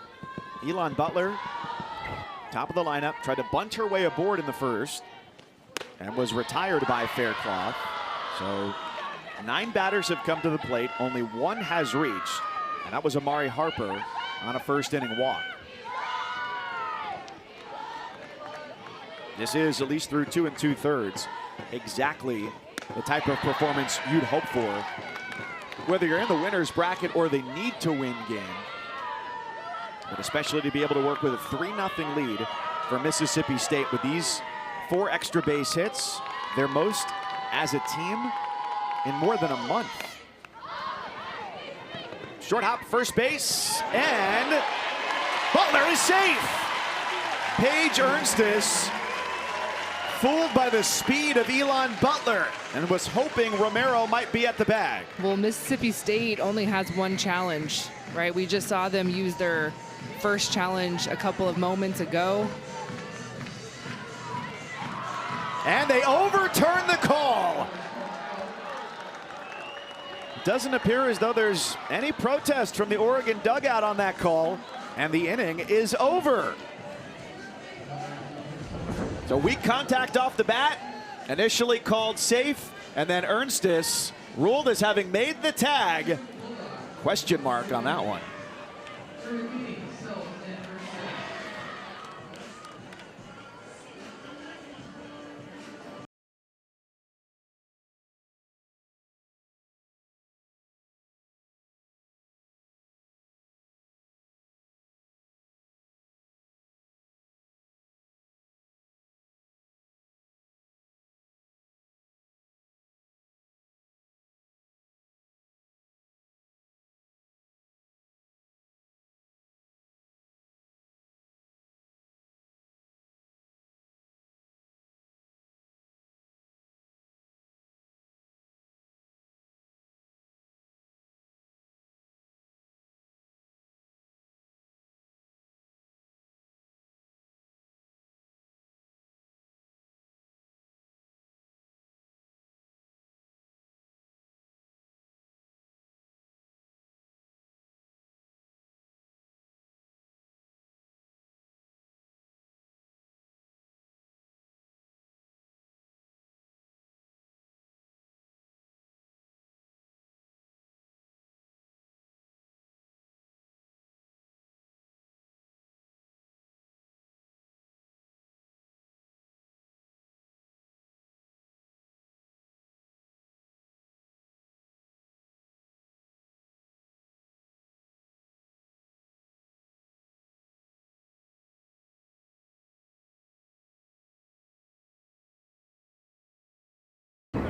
Elon Butler, top of the lineup, tried to bunt her way aboard in the first and was retired by Faircloth. So 9 batters have come to the plate. Only 1 has reached, and that was Amari Harper on a first inning walk. This is, at least through 2 2/3, exactly the type of performance you'd hope for, whether you're in the winner's bracket or the need to win game, but especially to be able to work with a 3-0 lead for Mississippi State with these 4 extra base hits, their most as a team in more than a month. Short hop, first base, and Butler is safe. Paige Ernstis fooled by the speed of Elon Butler and was hoping Romero might be at the bag. Well, Mississippi State only has 1 challenge, right? We just saw them use their first challenge a couple of moments ago. And they overturn the call. Doesn't appear as though there's any protest from the Oregon dugout on that call, and the inning is over. So weak contact off the bat, initially called safe, and then Ernstis ruled as having made the tag. Question mark on that one.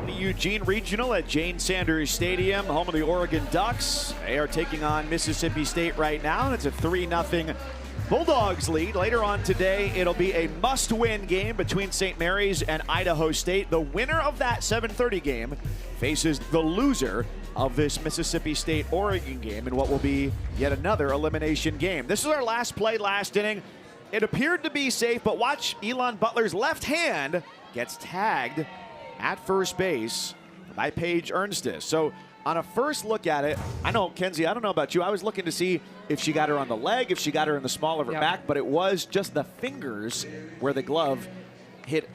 The Eugene Regional at Jane Sanders Stadium, home of the Oregon Ducks. They are taking on Mississippi State right now, and it's a 3-0 Bulldogs lead. Later on today, it'll be a must-win game between St. Mary's and Idaho State. The winner of that 7:30 game faces the loser of this Mississippi State-Oregon game in what will be yet another elimination game. This is our last play, last inning. It appeared to be safe, but watch Elon Butler's left hand gets tagged at first base by Paige Ernstis. So on a first look at it, I know, Kenzie, I don't know about you, I was looking to see if she got her on the leg, if she got her in the small of her back, but it was just the fingers where the glove hit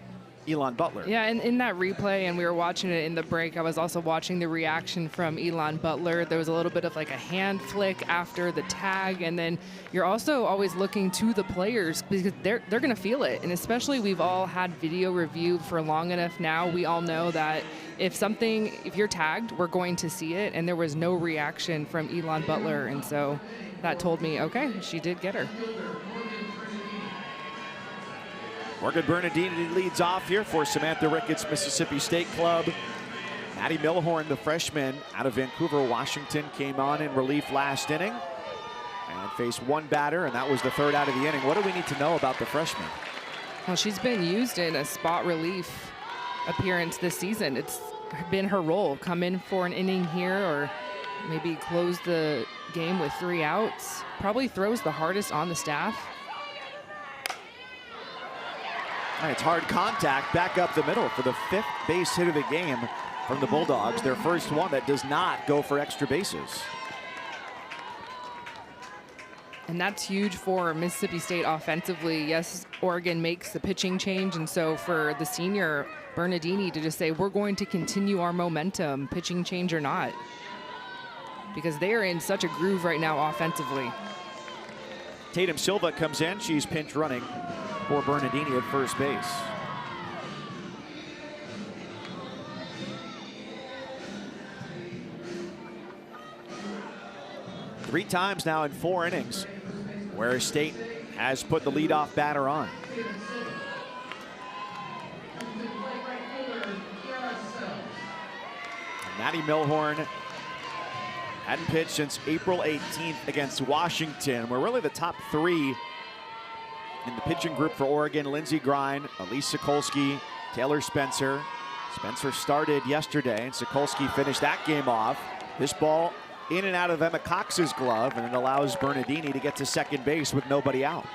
Elon Butler. Yeah, and in that replay, and we were watching it in the break, I was also watching the reaction from Elon Butler. There was a little bit of like a hand flick after the tag, and then you're also always looking to the players because they're going to feel it. And especially we've all had video review for long enough now. We all know that if you're tagged, we're going to see it, and there was no reaction from Elon Butler, and so that told me, okay, she did get her. Morgan Bernardini leads off here for Samantha Ricketts Mississippi State Club. Maddie Milhorn, the freshman out of Vancouver, Washington, came on in relief last inning and faced one batter, and that was the third out of the inning. What do we need to know about the freshman? Well, she's been used in a spot relief appearance this season. It's been her role. Come in for an inning here or maybe close the game with 3 outs. Probably throws the hardest on the staff. It's hard contact back up the middle for the 5th base hit of the game from the Bulldogs. Their first one that does not go for extra bases. And that's huge for Mississippi State offensively. Yes, Oregon makes the pitching change, and so for the senior Bernardini to just say, we're going to continue our momentum, pitching change or not, because they are in such a groove right now offensively. Tatum Silva comes in. She's pinch running for Bernardini at first base. Three times now in 4 innings where State has put the leadoff batter on. Maddie Milhorn hadn't pitched since April 18th against Washington. We're really the top 3 in the pitching group for Oregon. Lindsey Grine, Elise Sokolsky, Taylor Spencer. Spencer started yesterday, and Sokolsky finished that game off. This ball in and out of Emma Cox's glove, and it allows Bernardini to get to second base with nobody out.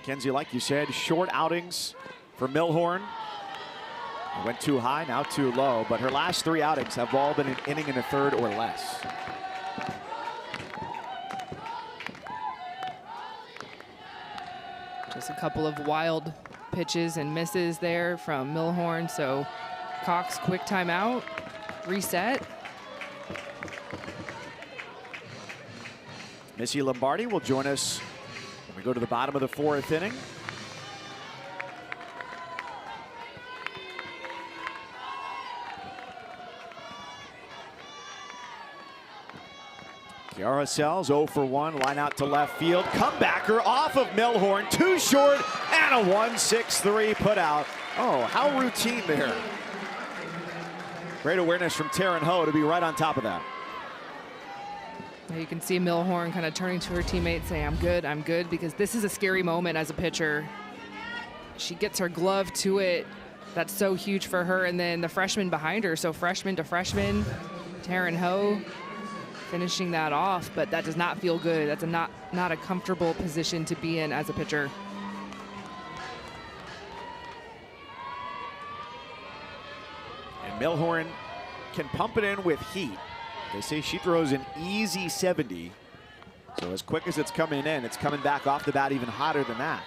Kenzie, like you said, short outings for Milhorn. It went too high, now too low, but her last 3 outings have all been an inning and a third or less. Just a couple of wild pitches and misses there from Milhorn. So Cox, quick timeout, reset. Missy Lombardi will join us when we go to the bottom of the 4th inning. Kiara Sells 0 for 1, line out to left field. Comebacker off of Milhorn, too short, and a 1-6-3 put out. Oh, how routine there. Great awareness from Taryn Ho to be right on top of that. You can see Milhorn kind of turning to her teammates saying, I'm good, because this is a scary moment as a pitcher. She gets her glove to it. That's so huge for her. And then the freshman behind her, so freshman to freshman, Taryn Ho finishing that off, but that does not feel good. That's not a comfortable position to be in as a pitcher. And Milhorn can pump it in with heat. They say she throws an easy 70. So as quick as it's coming in, it's coming back off the bat even hotter than that.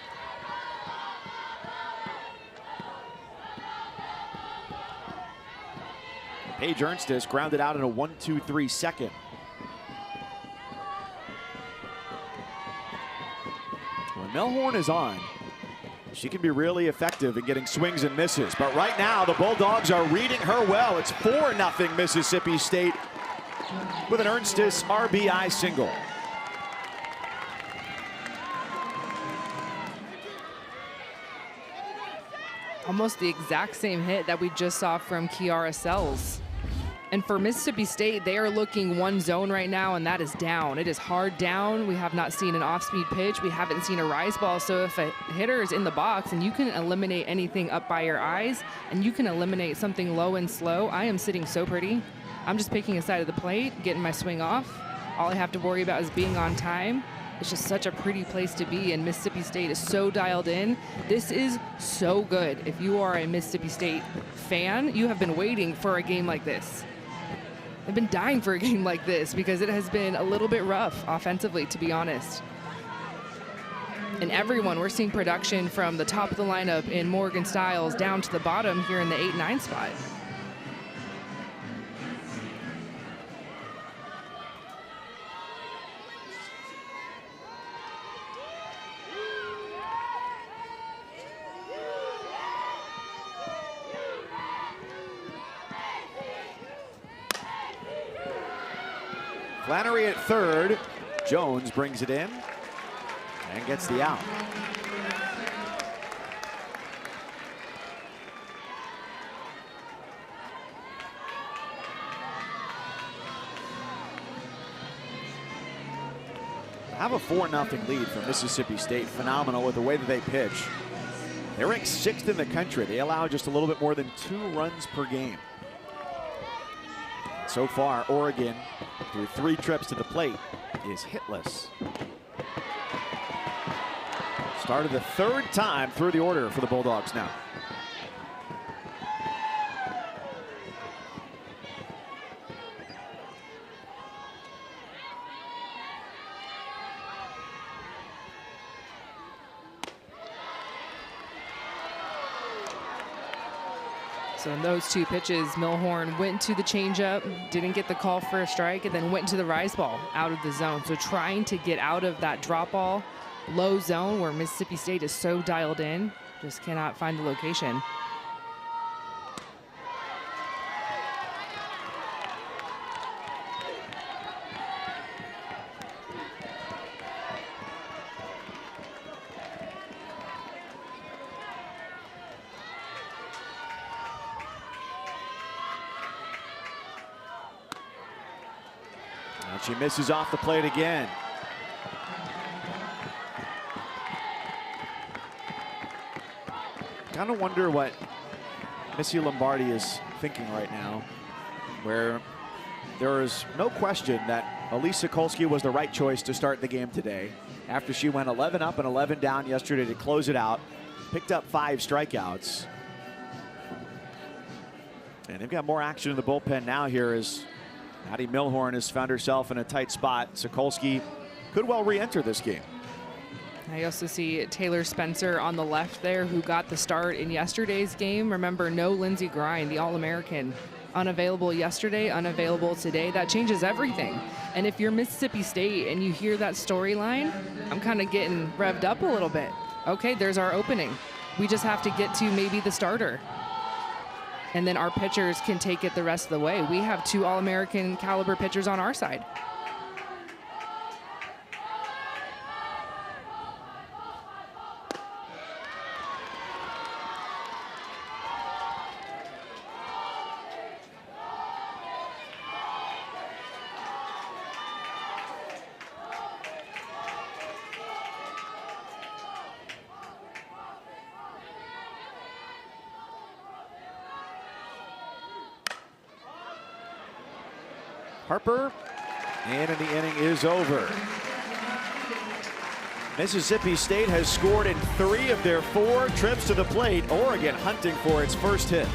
Paige Ernstis grounded out in a 1-2-3 second. When Milhorn is on, she can be really effective in getting swings and misses. But right now, the Bulldogs are reading her well. It's 4-0 Mississippi State with an Ernstis RBI single. Almost the exact same hit that we just saw from Kiara Sells. And for Mississippi State, they are looking one zone right now, and that is down. It is hard down. We have not seen an off-speed pitch. We haven't seen a rise ball. So if a hitter is in the box and you can eliminate anything up by your eyes and you can eliminate something low and slow, I am sitting so pretty. I'm just picking a side of the plate, getting my swing off. All I have to worry about is being on time It's just such a pretty place to be, and Mississippi State is so dialed in. This is so good. If you are a Mississippi State fan, you have been waiting for a game like this. I've been dying for a game like this because it has been a little bit rough offensively, to be honest. And everyone, we're seeing production from the top of the lineup in Morgan Styles down to the bottom here in the 8-9 spot. Flannery at third. Jones brings it in and gets the out. Have a 4-0 lead for Mississippi State. Phenomenal with the way that they pitch. They're ranked 6th in the country. They allow just a little bit more than 2 runs per game. So far, Oregon, through 3 trips to the plate, is hitless. Started the 3rd time through the order for the Bulldogs now. So in those 2 pitches, Milhorn went to the changeup, didn't get the call for a strike, and then went to the rise ball out of the zone. So trying to get out of that drop ball low zone where Mississippi State is so dialed in, just cannot find the location. And she misses off the plate again. Kind of wonder what Missy Lombardi is thinking right now, where there is no question that Elise Sokolsky was the right choice to start the game today after she went 11 up and 11 down yesterday to close it out, picked up 5 strikeouts. And they've got more action in the bullpen now here as Addie Milhorn has found herself in a tight spot. Sokolsky could well re-enter this game. I also see Taylor Spencer on the left there, who got the start in yesterday's game. Remember, no Lindsey Grind, the All-American, unavailable yesterday, unavailable today. That changes everything. And if you're Mississippi State and you hear that storyline, I'm kind of getting revved up a little bit. Okay, there's our opening. We just have to get to maybe the starter. And then our pitchers can take it the rest of the way. We have 2 All-American caliber pitchers on our side. Harper, and the inning is over. Mississippi State has scored in 3 of their 4 trips to the plate. Oregon hunting for its first hit.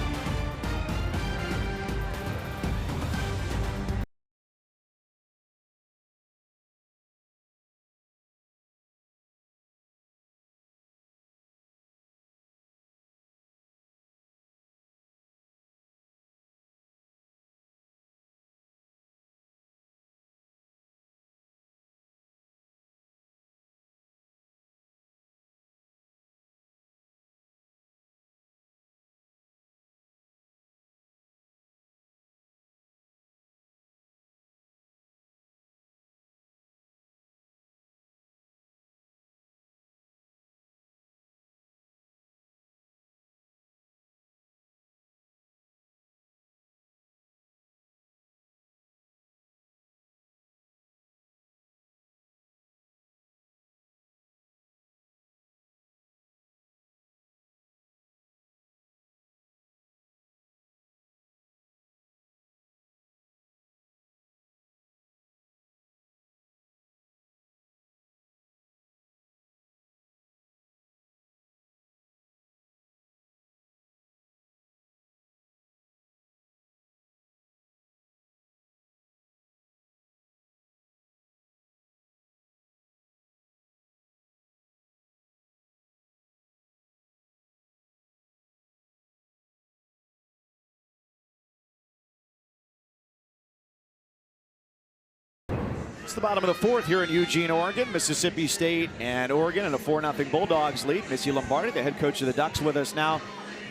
It's the bottom of the fourth here in Eugene, Oregon. Mississippi State and Oregon in a 4-0 Bulldogs lead. Missy Lombardi, the head coach of the Ducks, with us now.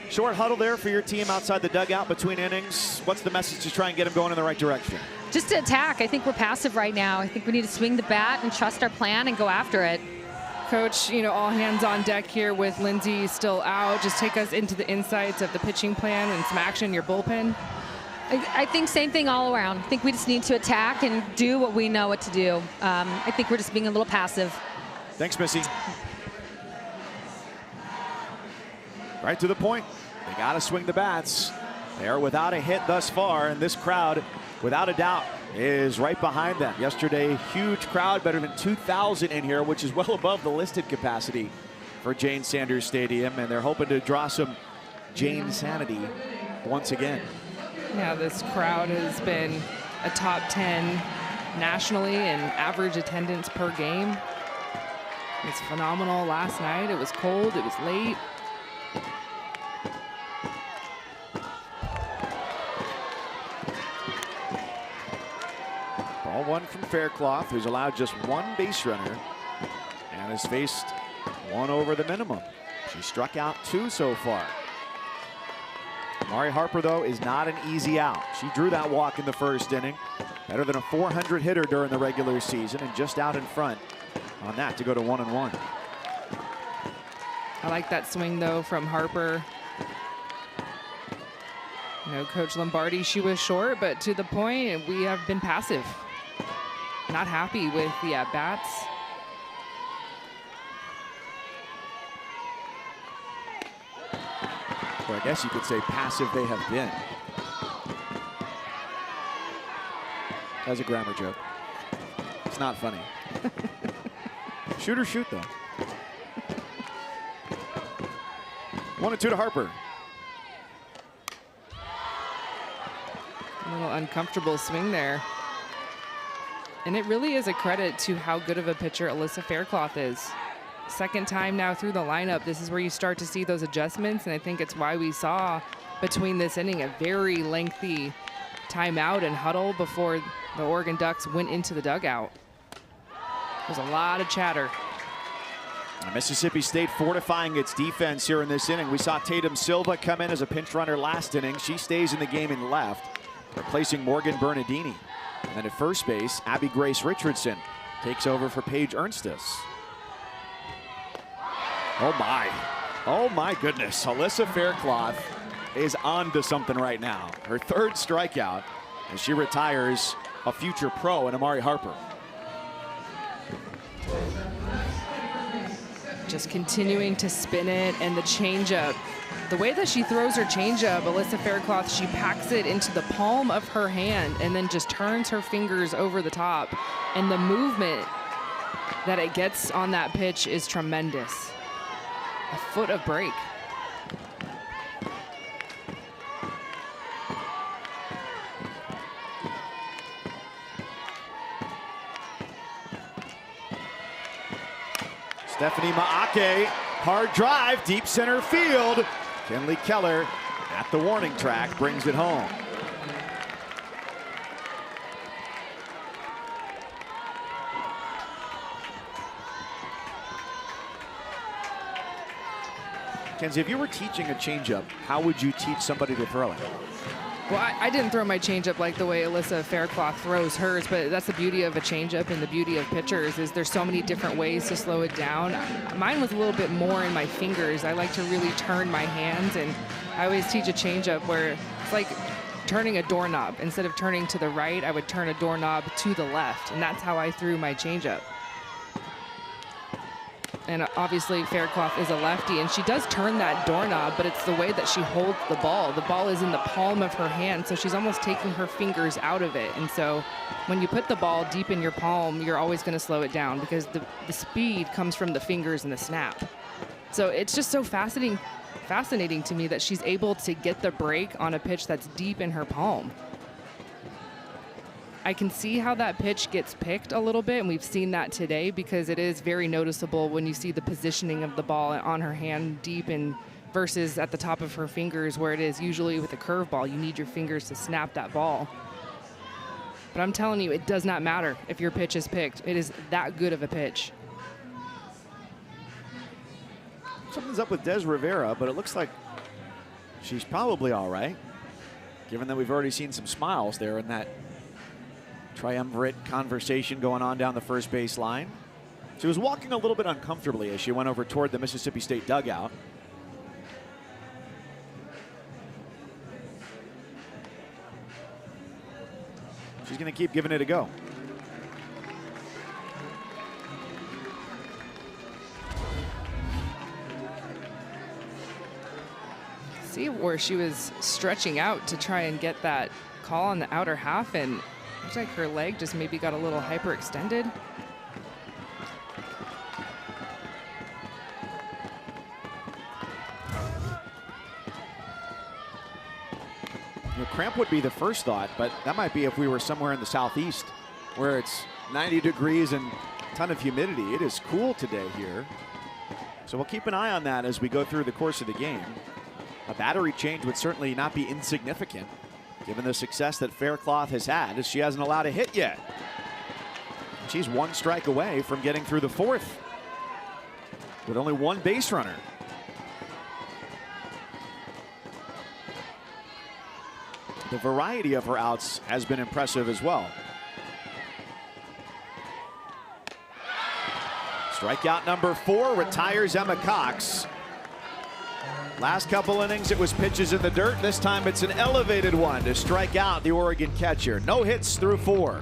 Short huddle there for your team outside the dugout between innings. What's the message to try and get them going in the right direction? Just to attack. I think we're passive right now. I think we need to swing the bat and trust our plan and go after it. Coach, all hands on deck here with Lindsay still out. Just take us into the insights of the pitching plan and some action in your bullpen. I think same thing all around. I think we just need to attack and do what we know what to do. I think we're just being a little passive. Thanks, Missy. Right to the point. They got to swing the bats. They're without a hit thus far, and this crowd, without a doubt, is right behind them. Yesterday, huge crowd, better than 2,000 in here, which is well above the listed capacity for Jane Sanders Stadium, and they're hoping to draw some Jane sanity once again. Yeah, this crowd has been a top 10 nationally in average attendance per game. It's phenomenal last night. It was cold, it was late. Ball one from Faircloth, who's allowed just one base runner and has faced one over the minimum. She struck out 2 so far. Mari Harper, though, is not an easy out. She drew that walk in the first inning. Better than a 400 hitter during the regular season, and just out in front on that to go to 1-1. I like that swing, though, from Harper. Coach Lombardi, she was short, but to the point, we have been passive. Not happy with the at-bats. Well, I guess you could say passive they have been. That's a grammar joke. It's not funny. Shoot or shoot, though. 1-2 to Harper. A little uncomfortable swing there. And it really is a credit to how good of a pitcher Alyssa Faircloth is. Second time now through the lineup, this is where you start to see those adjustments, and I think it's why we saw between this inning a very lengthy timeout and huddle before the Oregon Ducks went into the dugout. There's a lot of chatter. Mississippi State fortifying its defense here in this inning. We saw Tatum Silva come in as a pinch runner last inning. She stays in the game in left, replacing Morgan Bernardini. And then at first base, Abby Grace Richardson takes over for Paige Ernstis. Oh my goodness. Alyssa Faircloth is on to something right now. Her third strikeout as she retires a future pro in Amari Harper. Just continuing to spin it, and the changeup. The way that she throws her changeup, Alyssa Faircloth, she packs it into the palm of her hand and then just turns her fingers over the top. And the movement that it gets on that pitch is tremendous. A foot of break. Stephanie Maake, hard drive, deep center field. Kenley Keller at the warning track brings it home. Kenzie, if you were teaching a changeup, how would you teach somebody to throw it? Well, I didn't throw my changeup like the way Alyssa Faircloth throws hers, but that's the beauty of a changeup and the beauty of pitchers is there's so many different ways to slow it down. Mine was a little bit more in my fingers. I like to really turn my hands, and I always teach a changeup where it's like turning a doorknob. Instead of turning to the right, I would turn a doorknob to the left, and that's how I threw my changeup. And obviously Faircloth is a lefty, and she does turn that doorknob, but it's the way that she holds the ball. The ball is in the palm of her hand, so she's almost taking her fingers out of it. And so when you put the ball deep in your palm, you're always going to slow it down because the speed comes from the fingers and the snap. So it's just so fascinating to me that she's able to get the break on a pitch that's deep in her palm. I can see how that pitch gets picked a little bit, and we've seen that today because it is very noticeable when you see the positioning of the ball on her hand deep and versus at the top of her fingers where it is usually with a curveball. You need your fingers to snap that ball. But I'm telling you, it does not matter if your pitch is picked. It is that good of a pitch. Something's up with Des Rivera, but it looks like she's probably all right, given that we've already seen some smiles there in that triumvirate conversation going on down the first base line. She was walking a little bit uncomfortably as she went over toward the Mississippi State dugout. She's going to keep giving it a go. See where she was stretching out to try and get that call on the outer half, and looks like her leg just maybe got a little hyperextended. Cramp would be the first thought, but that might be if we were somewhere in the southeast where it's 90 degrees and a ton of humidity. It is cool today here. So we'll keep an eye on that as we go through the course of the game. A battery change would certainly not be insignificant given the success that Faircloth has had, as she hasn't allowed a hit yet. She's one strike away from getting through the fourth with only one base runner. The variety of her outs has been impressive as well. Strikeout number 4 retires Emma Cox. Last couple innings it was pitches in the dirt. This time it's an elevated one to strike out the Oregon catcher. No hits through 4.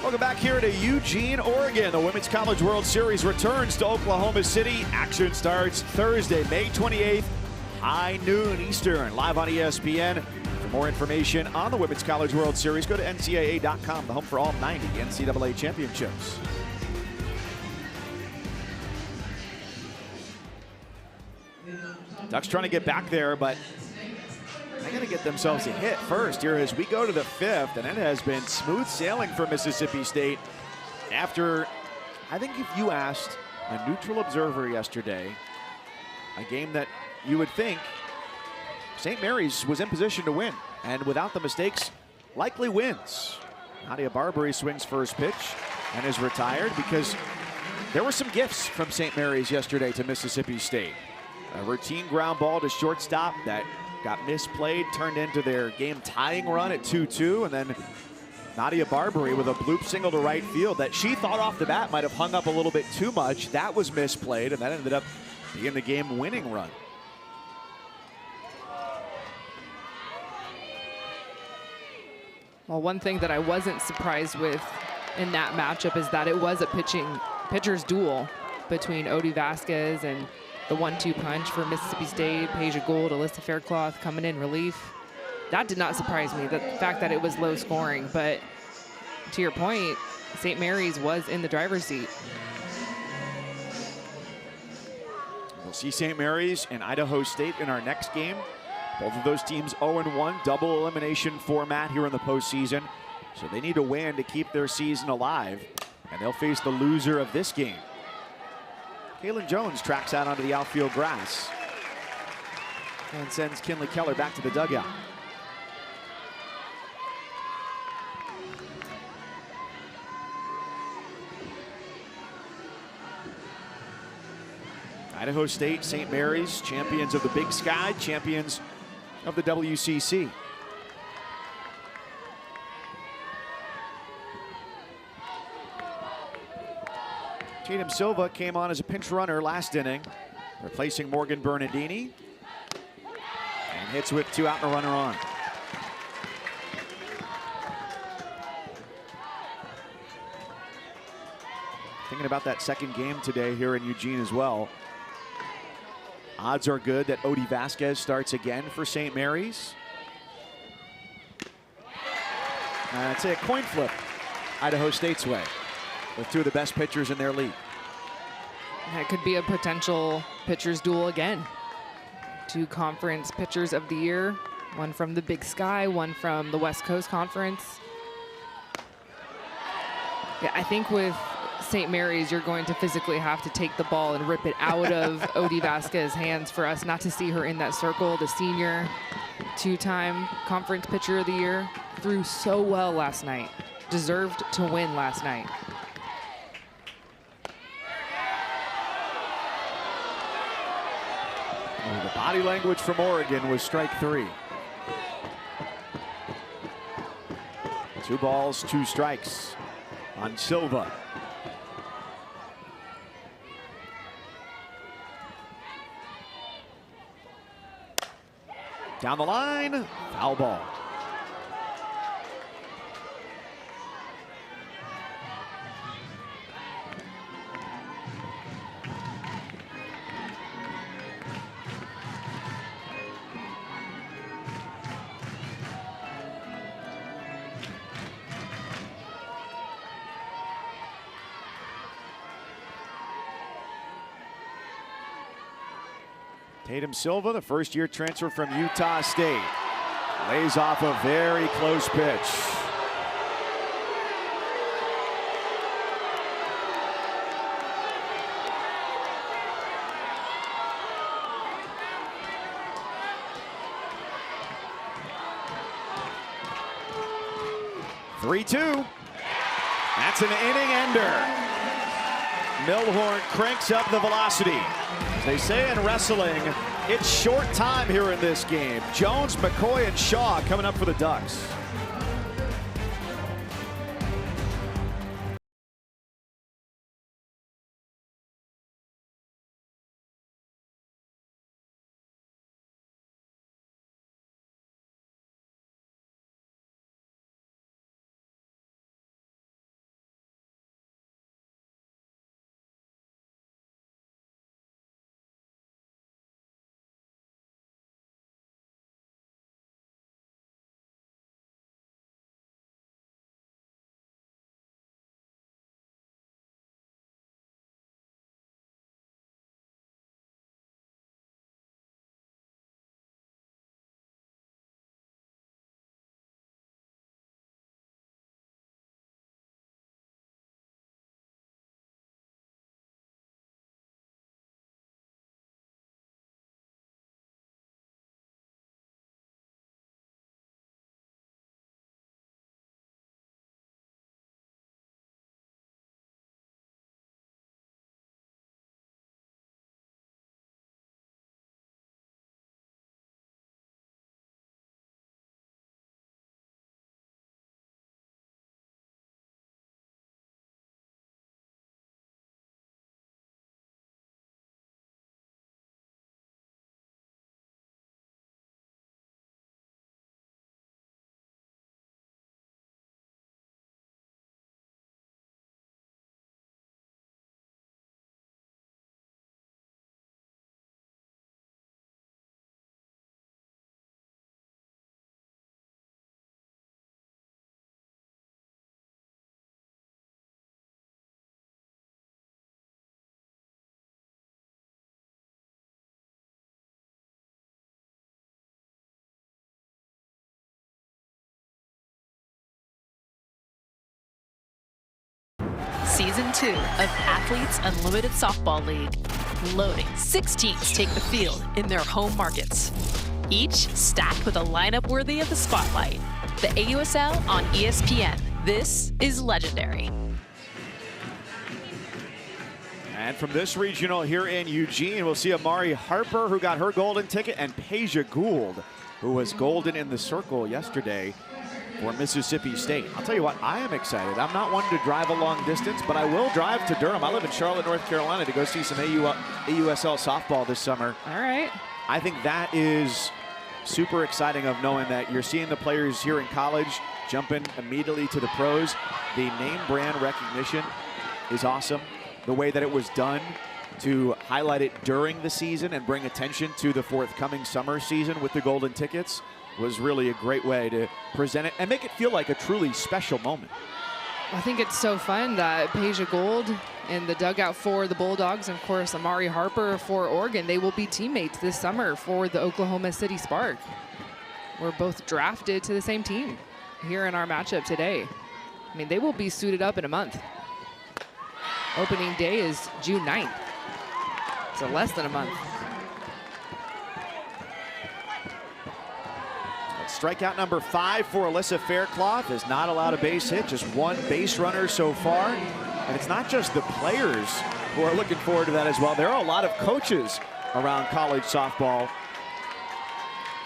Welcome back here to Eugene, Oregon. The Women's College World Series returns to Oklahoma City. Action starts Thursday, May 28th, high noon Eastern, live on ESPN. For more information on the Women's College World Series, go to NCAA.com, the home for all 90 NCAA championships. Ducks trying to get back there, but they got to get themselves a hit first here as we go to the 5th, and it has been smooth sailing for Mississippi State after, I think if you asked a neutral observer yesterday, a game that you would think St. Mary's was in position to win, and without the mistakes, likely wins. Nadia Barbary swings first pitch and is retired because there were some gifts from St. Mary's yesterday to Mississippi State. A routine ground ball to shortstop that got misplayed, turned into their game-tying run at 2-2, and then Nadia Barbary with a bloop single to right field that she thought off the bat might have hung up a little bit too much. That was misplayed, and that ended up being the game-winning run. Well, one thing that I wasn't surprised with in that matchup is that it was a pitcher's duel between Odie Vasquez and the 1-2 punch for Mississippi State. Peja Gould, Alyssa Faircloth coming in relief. That did not surprise me, the fact that it was low scoring. But to your point, St. Mary's was in the driver's seat. We'll see St. Mary's and Idaho State in our next game. Both of those teams 0-1, double elimination format here in the postseason. So they need to win to keep their season alive. And they'll face the loser of this game. Kaylin Jones tracks out onto the outfield grass and sends Kinley Keller back to the dugout. Idaho State, St. Mary's, champions of the Big Sky, champions of the WCC. Tatum Silva came on as a pinch runner last inning, replacing Morgan Bernardini, and hits with 2 out and a runner on. Thinking about that second game today here in Eugene as well. Odds are good that Odie Vasquez starts again for St. Mary's. I'd say a coin flip Idaho State's way, with 2 of the best pitchers in their league. That could be a potential pitcher's duel again. 2 conference pitchers of the year, one from the Big Sky, one from the West Coast Conference. Yeah, I think with St. Mary's, you're going to physically have to take the ball and rip it out of Odie Vasquez's hands for us not to see her in that circle. The senior, 2-time conference pitcher of the year, threw so well last night. Deserved to win last night. Oh, the body language from Oregon was strike 3. 2 balls, 2 strikes on Silva. Down the line, foul ball. Tatum Silva, the first-year transfer from Utah State, lays off a very close pitch. "3-2. That's an inning ender. Milhorn cranks up the velocity. As they say in wrestling, it's short time here in this game. Jones, McCoy, and Shaw coming up for the Ducks. Season 2 of Athletes Unlimited Softball League. Loading 6 teams take the field in their home markets, each stacked with a lineup worthy of the spotlight. The AUSL on ESPN. This is legendary. And from this regional here in Eugene, we'll see Amari Harper, who got her golden ticket, and Peja Gould, who was golden in the circle yesterday for Mississippi State. I'll tell you what, I am excited. I'm not one to drive a long distance, but I will drive to Durham. I live in Charlotte, North Carolina, to go see some AUSL softball this summer. All right. I think that is super exciting, of knowing that you're seeing the players here in college jumping immediately to the pros. The name brand recognition is awesome. The way that it was done to highlight it during the season and bring attention to the forthcoming summer season with the golden tickets was really a great way to present it and make it feel like a truly special moment. I think it's so fun that Peja Gould in the dugout for the Bulldogs, and of course Amari Harper for Oregon, they will be teammates this summer for the Oklahoma City Spark. We're both drafted to the same team here in our matchup today. I mean, they will be suited up in a month. Opening day is June 9th, so less than a month. Strikeout number 5 for Alyssa Faircloth. Has not allowed a base hit, just 1 base runner so far. And it's not just the players who are looking forward to that as well. There are a lot of coaches around college softball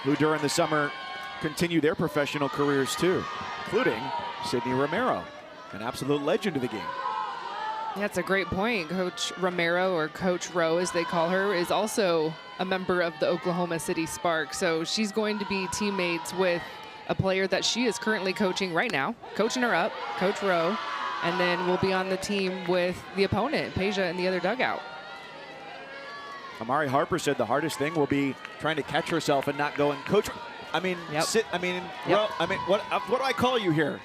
who during the summer continue their professional careers too, including Sydney Romero, an absolute legend of the game. That's a great point. Coach Romero, or Coach Rowe as they call her, is also a member of the Oklahoma City Spark. So she's going to be teammates with a player that she is currently coaching right now, coaching her up, Coach Rowe, and then we'll be on the team with the opponent, Peja, in the other dugout. Amari Harper said the hardest thing will be trying to catch herself and not going, Coach, I mean, Yep. sit, I mean, Yep. well, I mean, what do I call you here?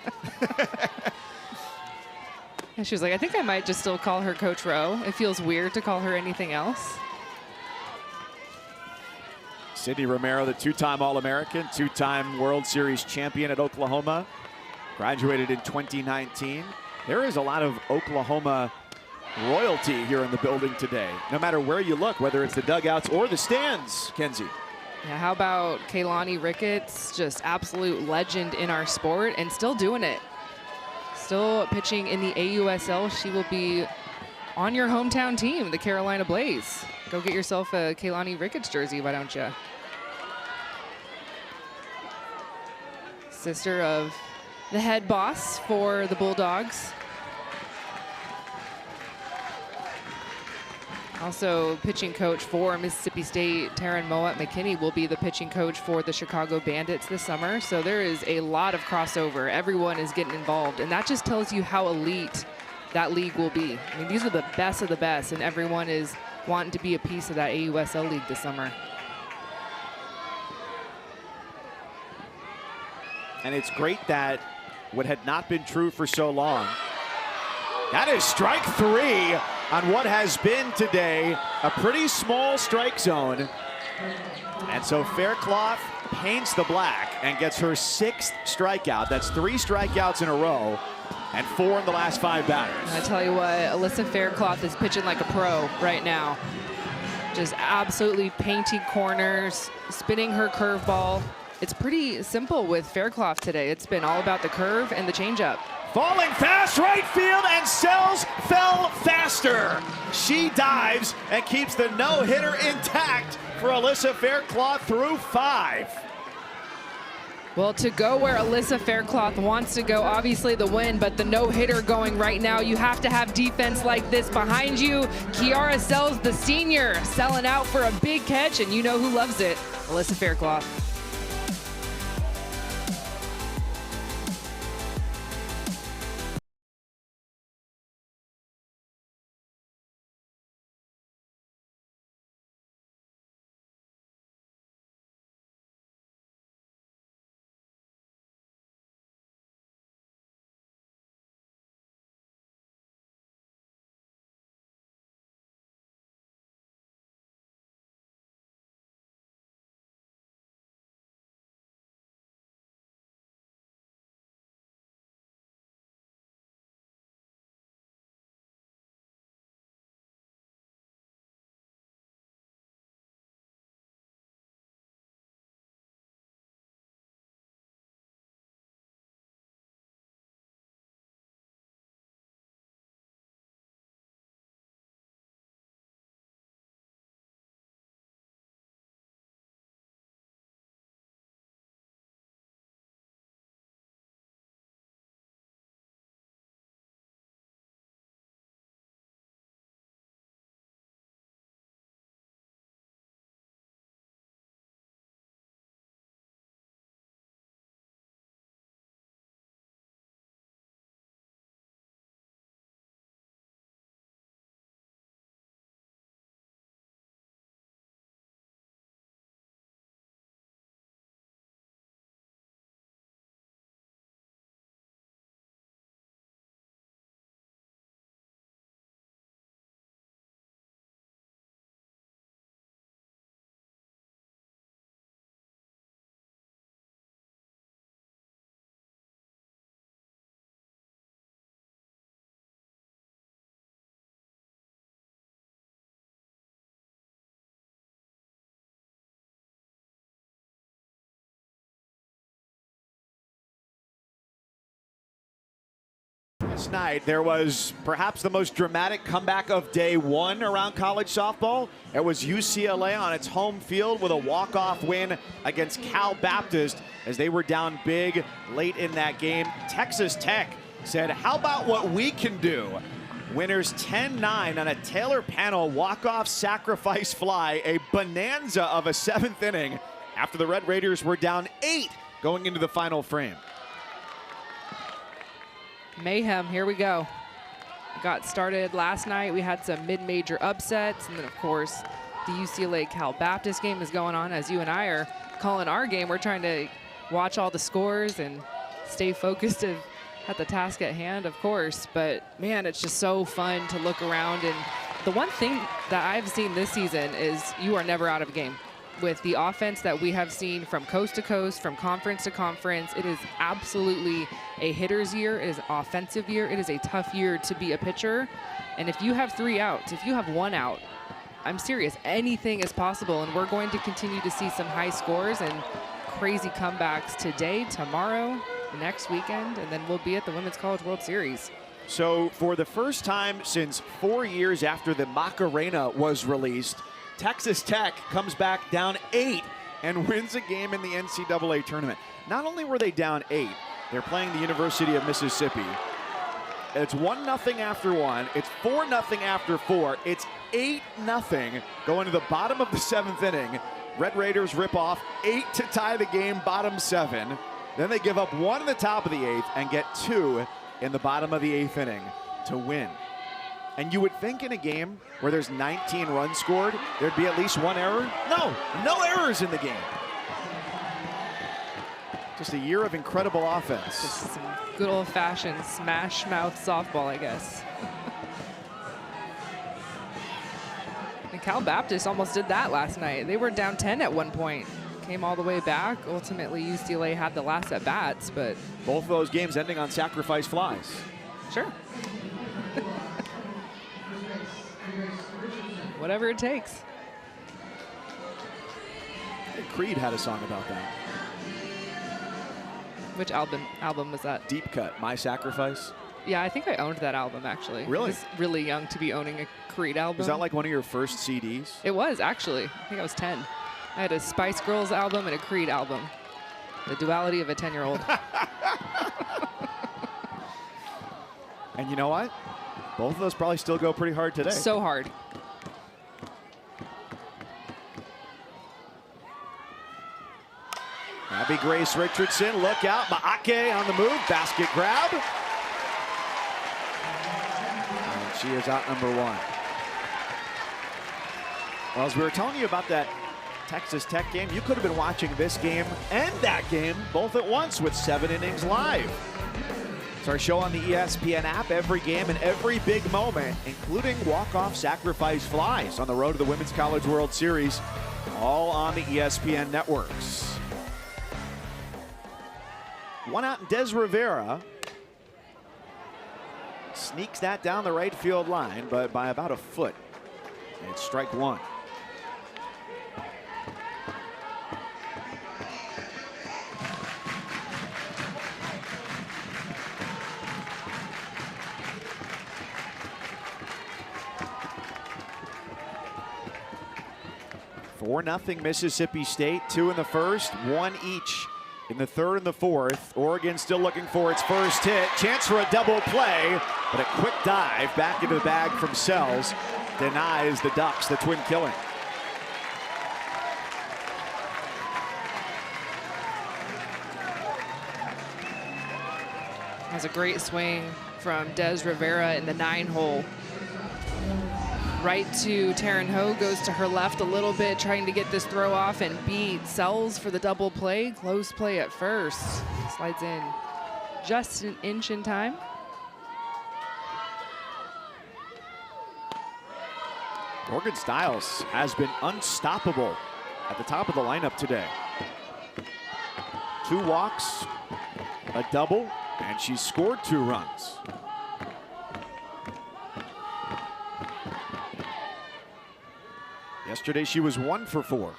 And she was like, I think I might just still call her Coach Rowe. It feels weird to call her anything else. Sydney Romero, the 2-time All-American, 2-time World Series champion at Oklahoma, graduated in 2019. There is a lot of Oklahoma royalty here in the building today, no matter where you look, whether it's the dugouts or the stands, Kenzie. Yeah, how about Kaylani Ricketts, just absolute legend in our sport and still doing it. Still pitching in the AUSL. She will be on your hometown team, the Carolina Blaze. Go get yourself a Kaylani Ricketts jersey, why don't you? Sister of the head boss for the Bulldogs. Also, pitching coach for Mississippi State, Taryn Moet McKinney, will be the pitching coach for the Chicago Bandits this summer. So there is a lot of crossover. Everyone is getting involved, and that just tells you how elite that league will be. I mean, these are the best of the best, and everyone is wanting to be a piece of that AUSL league this summer. And it's great that what had not been true for so long, that is strike 3 on what has been today a pretty small strike zone. And so Faircloth paints the black and gets her 6th strikeout. That's 3 strikeouts in a row and 4 in the last 5 batters. I tell you what, Alyssa Faircloth is pitching like a pro right now. Just absolutely painting corners, spinning her curveball. It's pretty simple with Faircloth today. It's been all about the curve and the changeup. Falling fast right field, and Sells fell faster. She dives and keeps the no-hitter intact for Alyssa Faircloth through 5. Well, to go where Alyssa Faircloth wants to go, obviously the win, but the no-hitter going right now, you have to have defense like this behind you. Kiara Sells, the senior, selling out for a big catch, and you know who loves it, Alyssa Faircloth. last night, there was perhaps the most dramatic comeback of day one around college softball. It was UCLA on its home field with a walk-off win against Cal Baptist as they were down big late in that game. Texas Tech said, how about what we can do? Winners 10-9 on a Taylor Panel walk-off sacrifice fly, a bonanza of a 7th inning after the Red Raiders were down 8 going into the final frame. Mayhem, here we go. Got started last night. We had some mid-major upsets, and then of course the UCLA Cal Baptist game is going on as you and I are calling our game. We're trying to watch all the scores and stay focused at the task at hand, of course, but man, it's just so fun to look around. And the one thing that I've seen this season is you are never out of a game. With the offense that we have seen from coast to coast, from conference to conference, it is absolutely a hitter's year. It is an offensive year. It is a tough year to be a pitcher. And if you have 3 outs, if you have 1 out, I'm serious, anything is possible. And we're going to continue to see some high scores and crazy comebacks today, tomorrow, next weekend, and then we'll be at the Women's College World Series. So for the first time since 4 years after the Macarena was released, Texas Tech comes back down 8 and wins a game in the NCAA tournament. Not only were they down 8, they're playing the University of Mississippi. It's 1-0 after 1. It's 4-0 after 4. It's 8-0 going to the bottom of the 7th inning. Red Raiders rip off 8 to tie the game, bottom 7. Then they give up 1 in the top of the 8th and get 2 in the bottom of the 8th inning to win. And you would think in a game where there's 19 runs scored, there'd be at least 1 error. No errors in the game. Just a year of incredible offense. Just some good old-fashioned smash mouth softball, I guess. And Cal Baptist almost did that last night. They were down 10 at one point. Came all the way back. Ultimately, UCLA had the last at bats, but both of those games ending on sacrifice flies. Sure. Whatever it takes. I think Creed had a song about that. Which album was that? Deep Cut, My Sacrifice. Yeah, I think I owned that album, actually. Really? I was really young to be owning a Creed album. Was that like one of your first CDs? It was, actually. I think I was 10. I had a Spice Girls album and a Creed album. The duality of a 10-year-old. And you know what? Both of those probably still go pretty hard today. So hard. Abby Grace Richardson, look out. Maake on the move, basket grab. And she is out number 1. Well, as we were telling you about that Texas Tech game, you could have been watching this game and that game both at once with 7 innings live. It's our show on the ESPN app, every game and every big moment, including walk-off sacrifice flies on the road to the Women's College World Series, all on the ESPN networks. 1 out, and Des Rivera sneaks that down the right field line, but by about a foot. It's strike 1. Four nothing Mississippi State, 2 in the first, 1 each in the 3rd and the 4th. Oregon still looking for its first hit. Chance for a double play, but a quick dive back into the bag from Sells denies the Ducks the twin killing. Has a great swing from Des Rivera in the 9-hole. Right to Taryn Ho, goes to her left a little bit, trying to get this throw off and beat Sells for the double play. Close play at first. Slides in just an inch in time. Morgan Stiles has been unstoppable at the top of the lineup today. 2 walks, a double, and she's scored 2 runs. Yesterday she was 1 for 4.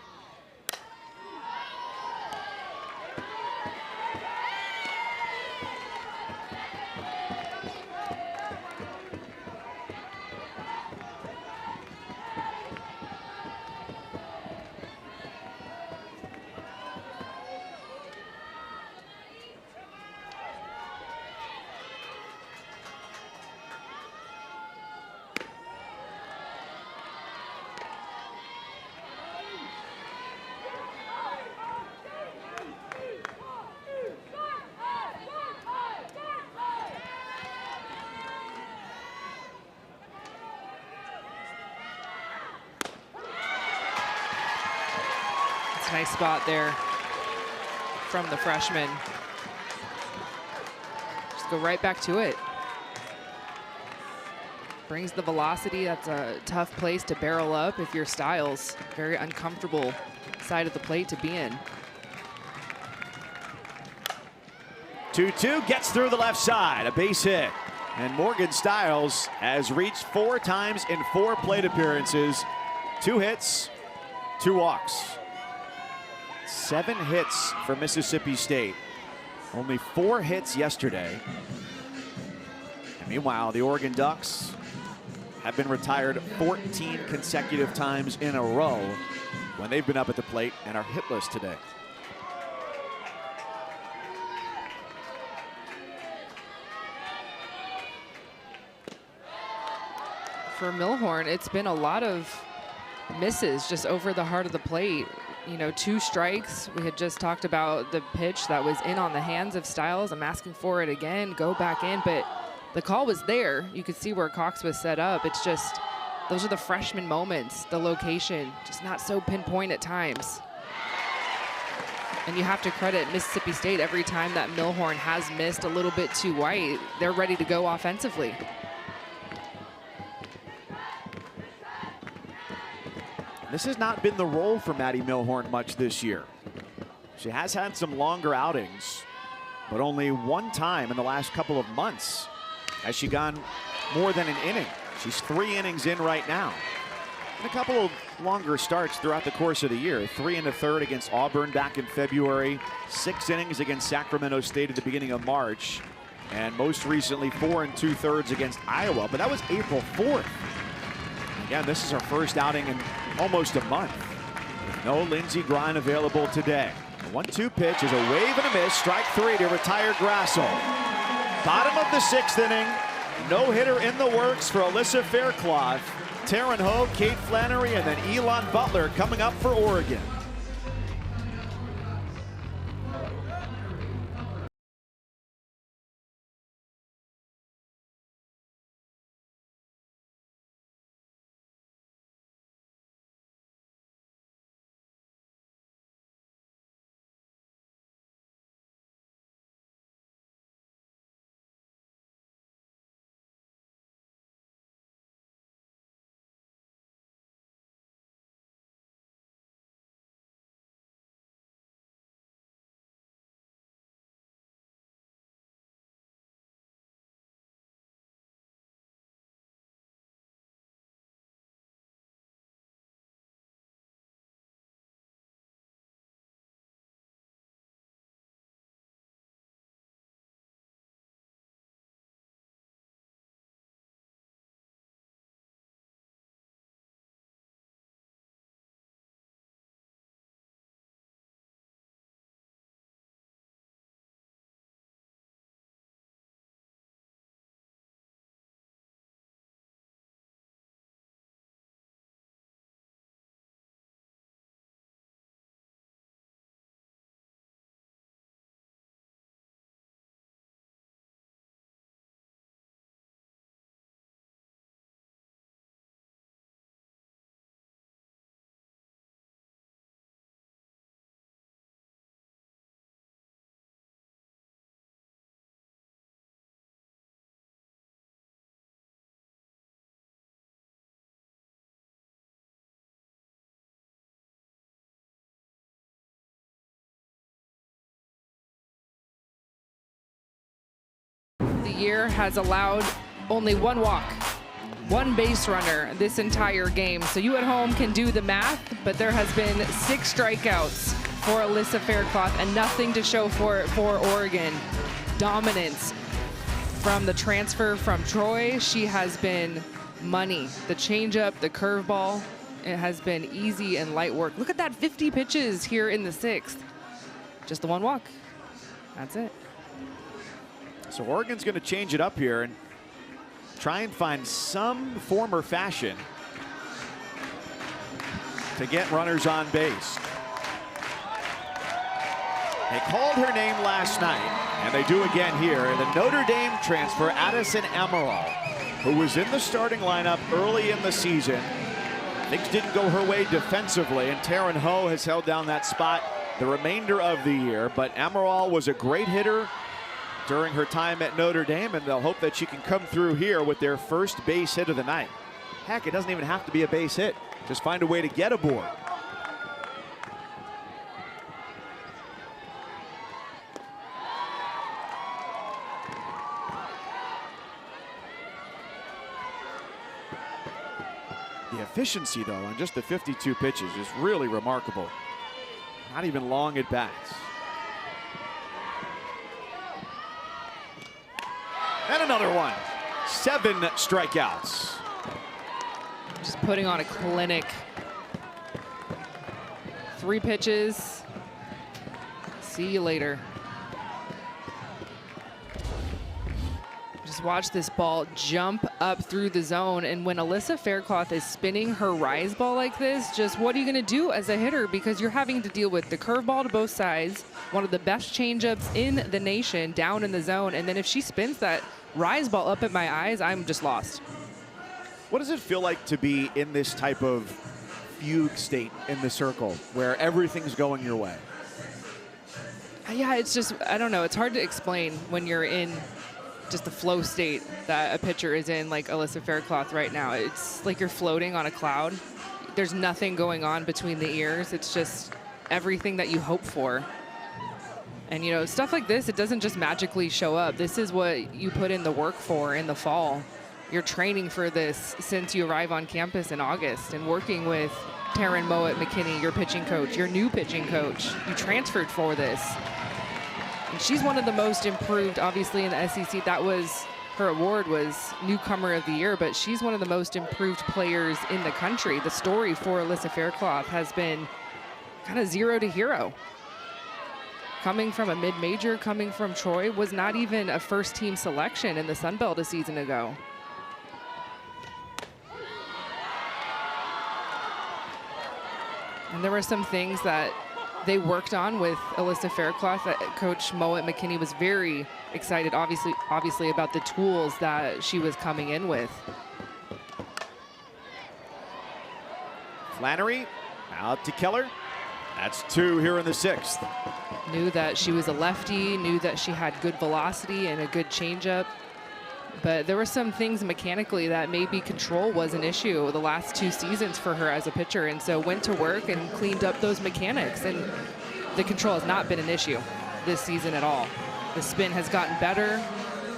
Nice spot there from the freshman. Just go right back to it. Brings the velocity. That's a tough place to barrel up if you're Styles. Very uncomfortable side of the plate to be in. 2-2 gets through the left side, a base hit. And Morgan Styles has reached 4 times in 4 plate appearances. 2 hits, 2 walks. 7 hits for Mississippi State. Only 4 hits yesterday. And meanwhile, the Oregon Ducks have been retired 14 consecutive times in a row when they've been up at the plate and are hitless today. For Milhorn, it's been a lot of misses just over the heart of the plate. You know, 2 strikes. We had just talked about the pitch that was in on the hands of Styles. I'm asking for it again, go back in, but the call was there. You could see where Cox was set up. It's just, those are the freshman moments, the location, just not so pinpoint at times. And you have to credit Mississippi State every time that Milhorn has missed a little bit too wide. They're ready to go offensively. This has not been the role for Maddie Milhorn much this year. She has had some longer outings, but only 1 time in the last couple of months has she gone more than an inning. She's 3 innings in right now. And a couple of longer starts throughout the course of the year. 3 1/3 against Auburn back in February, 6 innings against Sacramento State at the beginning of March, and most recently 4 2/3 against Iowa, but that was April 4th. Again, this is her first outing in almost a month. No Lindsey Grine available today. The 1-2 pitch is a wave and a miss. Strike 3 to retire Grassel. Bottom of the 6th inning. No hitter in the works for Alyssa Faircloth. Taryn Hogue, Kate Flannery, and then Elon Butler coming up for Oregon. The year has allowed only 1 walk, 1 base runner this entire game. So you at home can do the math, but there has been 6 strikeouts for Alyssa Faircloth and nothing to show for it for Oregon. Dominance from the transfer from Troy. She has been money. The changeup, the curveball, it has been easy and light work. Look at that, 50 pitches here in the 6th. Just the 1 walk. That's it. So Oregon's going to change it up here and try and find some form or fashion to get runners on base. They called her name last night, and they do again here. The Notre Dame transfer, Addison Emerald, who was in the starting lineup early in the season Things didn't go her way defensively, and Taryn Ho has held down that spot the remainder of the year. But Amaral was a great hitter during her time at Notre Dame, and they'll hope that she can come through here with their first base hit of the night. Heck, it doesn't even have to be a base hit. Just find a way to get aboard. The efficiency, though, on just the 52 pitches is really remarkable. Not even long at bats. And another one. 7 strikeouts. Just putting on a clinic. 3 pitches. See you later. Just watch this ball jump up through the zone. And when Alyssa Faircloth is spinning her rise ball like this, just what are you going to do as a hitter? Because you're having to deal with the curveball to both sides, one of the best changeups in the nation down in the zone. And then if she spins that rise ball up at my eyes, I'm just lost. What does it feel like to be in this type of fugue state in the circle where everything's going your way? Yeah, it's just, I don't know. It's hard to explain when you're in just the flow state that a pitcher is in, like Alyssa Faircloth right now. It's like you're floating on a cloud. There's nothing going on between the ears. It's just everything that you hope for. And, you know, stuff like this, it doesn't just magically show up. This is what you put in the work for in the fall. You're training for this since you arrive on campus in August and working with Taryn Mowat-McKinney, your pitching coach, your new pitching coach. You transferred for this. And she's one of the most improved, obviously, in the SEC. That was her award, was Newcomer of the Year, but she's one of the most improved players in the country. The story for Alyssa Faircloth has been kind of 0 to hero. Coming from a mid-major, coming from Troy, was not even a first-team selection in the Sun Belt a season ago. And there were some things that they worked on with Alyssa Faircloth that Coach Mowat-McKinney was very excited, obviously about the tools that she was coming in with. Flannery out to Keller. That's 2 here in the 6th. Knew that she was a lefty, knew that she had good velocity and a good changeup. But there were some things mechanically that maybe control was an issue the last 2 seasons for her as a pitcher, and so went to work and cleaned up those mechanics, and the control has not been an issue this season at all. The spin has gotten better.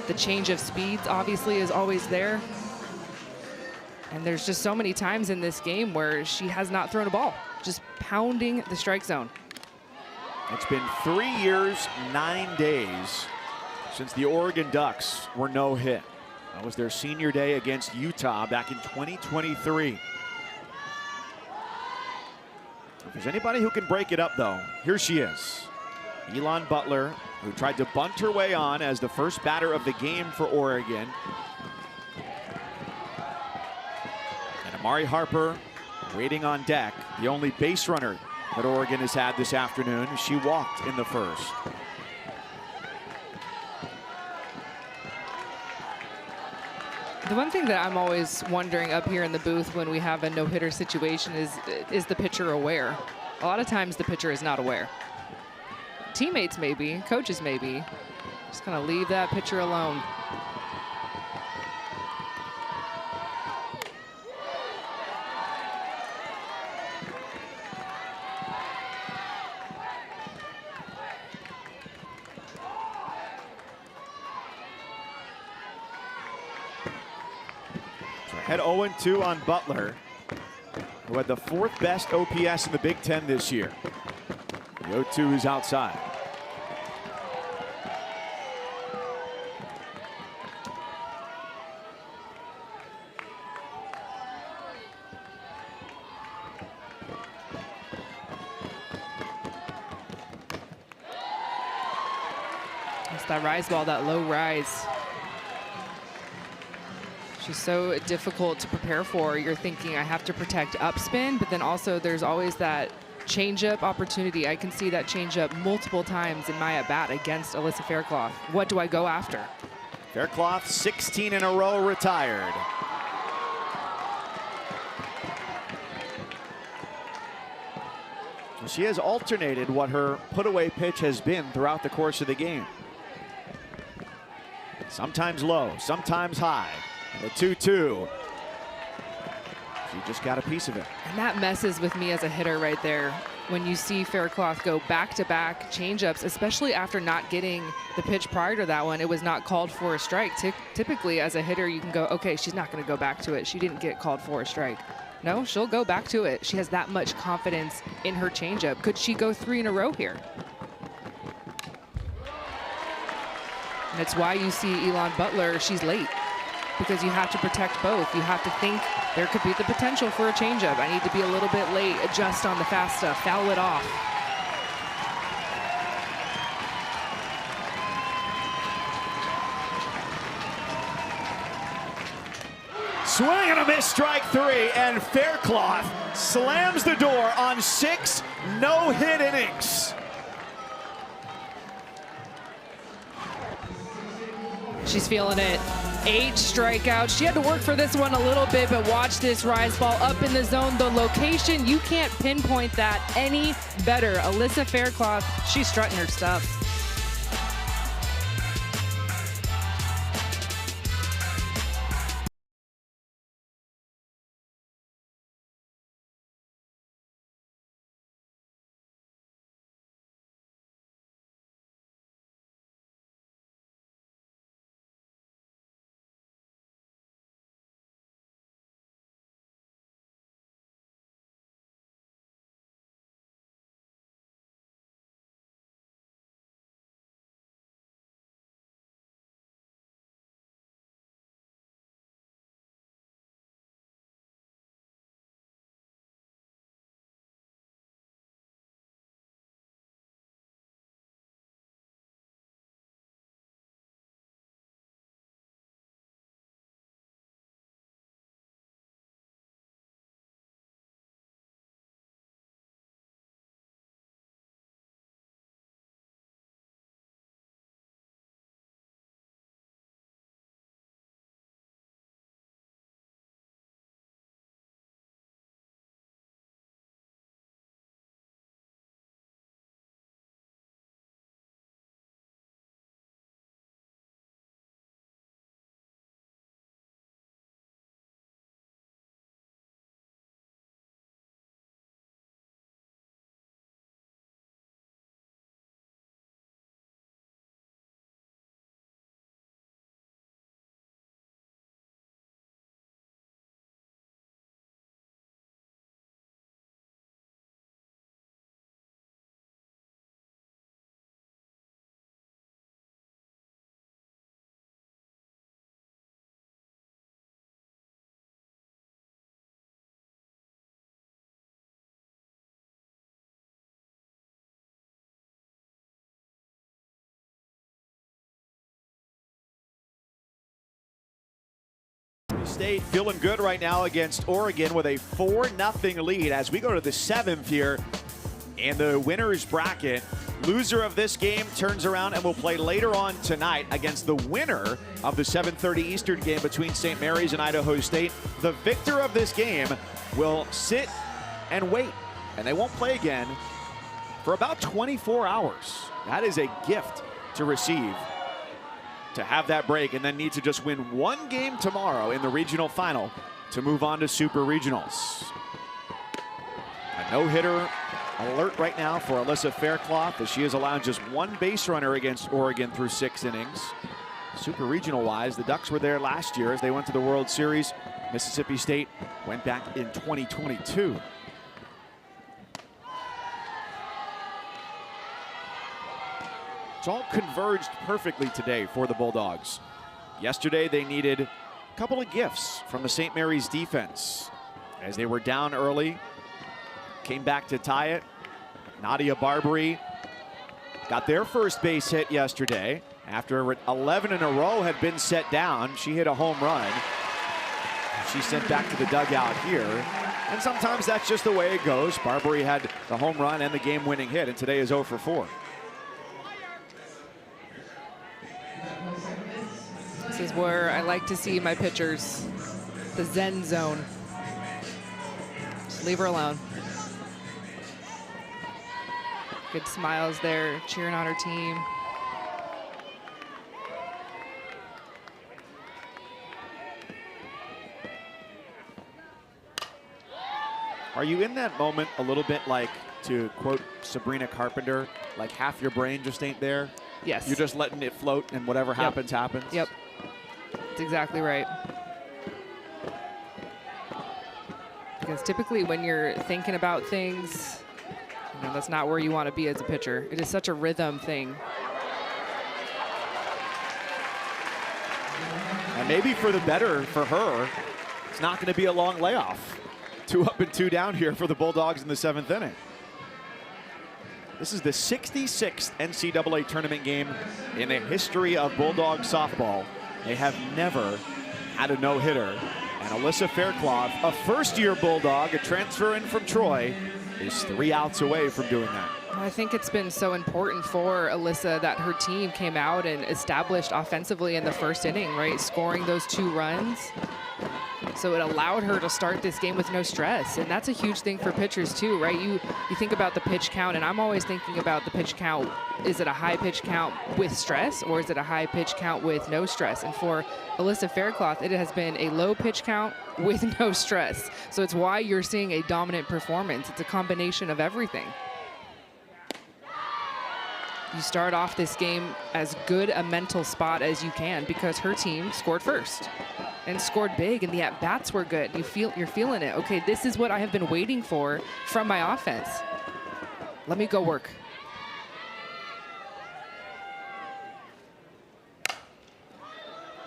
The change of speeds obviously is always there. And there's just so many times in this game where she has not thrown a ball, just pounding the strike zone. It's been 3 years, 9 days since the Oregon Ducks were no hit. That was their senior day against Utah back in 2023. If there's anybody who can break it up, though, here she is. Elon Butler, who tried to bunt her way on as the first batter of the game for Oregon. And Amari Harper waiting on deck, the only base runner that Oregon has had this afternoon. She walked in the first. The one thing that I'm always wondering up here in the booth when we have a no-hitter situation is the pitcher aware? A lot of times the pitcher is not aware. Teammates maybe, coaches maybe. Just kind of leave that pitcher alone. Had 0-2 on Butler, who had the 4th best OPS in the Big Ten this year. The 0-2 is outside. It's that rise ball, that low rise. She's so difficult to prepare for. You're thinking, I have to protect upspin, but then also there's always that changeup opportunity. I can see that changeup multiple times in my at-bat against Alyssa Faircloth. What do I go after? Faircloth, 16 in a row, retired. she has alternated what her put-away pitch has been throughout the course of the game. Sometimes low, sometimes high. And the 2-2. She just got a piece of it. And that messes with me as a hitter right there. When you see Faircloth go back-to-back changeups, especially after not getting the pitch prior to that one, it was not called for a strike. Typically, as a hitter, you can go, okay, she's not going to go back to it. She didn't get called for a strike. No, she'll go back to it. She has that much confidence in her changeup. Could she go 3 in a row here? And it's why you see Elon Butler, she's late, because you have to protect both. You have to think there could be the potential for a changeup. I need to be a little bit late, adjust on the fast stuff, foul it off. Swing and a miss, strike 3, and Faircloth slams the door on 6 no-hit innings. She's feeling it. 8 strikeouts. She had to work for this one a little bit, but watch this rise ball up in the zone. The location, you can't pinpoint that any better. Alyssa Faircloth, she's strutting her stuff. State feeling good right now against Oregon with a 4-0 lead as we go to the 7th here in the winner's bracket. Loser of this game turns around and will play later on tonight against the winner of the 7:30 Eastern game between St. Mary's and Idaho State. The victor of this game will sit and wait, and they won't play again for about 24 hours. That is a gift to receive, to have that break and then need to just win one game tomorrow in the regional final to move on to super regionals. A no-hitter alert right now for Alyssa Faircloth as she has allowed just 1 base runner against Oregon through 6 innings. Super regional wise, the Ducks were there last year as they went to the World Series. Mississippi State went back in 2022. It's all converged perfectly today for the Bulldogs. Yesterday they needed a couple of gifts from the St. Mary's defense as they were down early, came back to tie it. Nadia Barbary got their first base hit yesterday after 11 in a row had been set down. She hit a home run. She's sent back to the dugout here. And sometimes that's just the way it goes. Barbary had the home run and the game-winning hit, and today is 0 for 4. This is where I like to see my pitchers, the Zen zone. Just leave her alone. Good smiles there, cheering on her team. Are you in that moment a little bit like, to quote Sabrina Carpenter, like half your brain just ain't there? Yes. You're just letting it float and whatever happens, happens? Yep. That's exactly right. Because typically when you're thinking about things, you know, that's not where you want to be as a pitcher. It is such a rhythm thing. And maybe for the better for her, it's not going to be a long layoff. 2 up and 2 down here for the Bulldogs in the 7th inning. This is the 66th NCAA tournament game in the history of Bulldog softball. They have never had a no-hitter. And Alyssa Faircloth, a first-year Bulldog, a transfer in from Troy, is 3 outs away from doing that. I think it's been so important for Alyssa that her team came out and established offensively in the first inning, right? Scoring those 2 runs. So it allowed her to start this game with no stress. And that's a huge thing for pitchers too, right? You think about the pitch count, and I'm always thinking about the pitch count. Is it a high pitch count with stress, or is it a high pitch count with no stress? And for Alyssa Faircloth, it has been a low pitch count with no stress. So it's why you're seeing a dominant performance. It's a combination of everything. You start off this game as good a mental spot as you can because her team scored first and scored big, and the at-bats were good. You're feeling it. Okay, this is what I have been waiting for from my offense. Let me go work.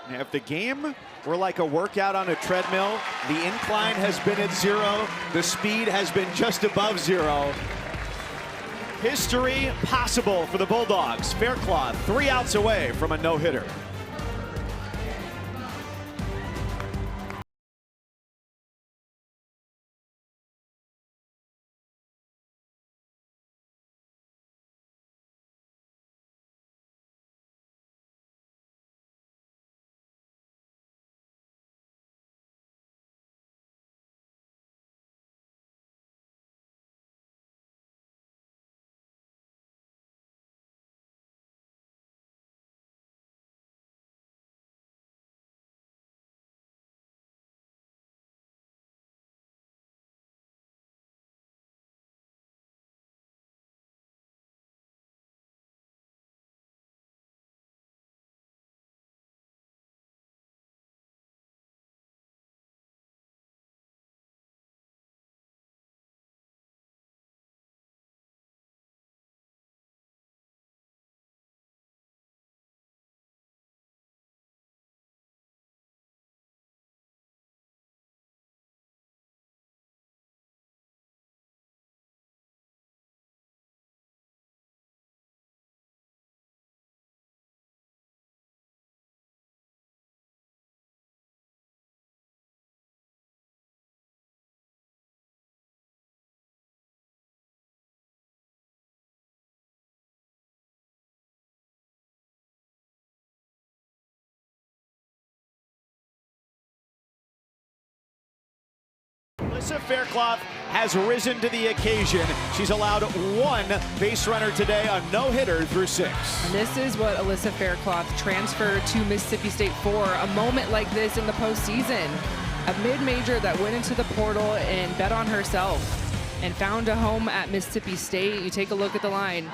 Now, if the game were like a workout on a treadmill, the incline has been at 0, the speed has been just above 0. History possible for the Bulldogs. Faircloth 3 outs away from a no-hitter. Alyssa Faircloth has risen to the occasion. She's allowed 1 base runner today, a no-hitter through 6. And this is what Alyssa Faircloth transferred to Mississippi State for, a moment like this in the postseason. A mid-major that went into the portal and bet on herself and found a home at Mississippi State. You take a look at the line.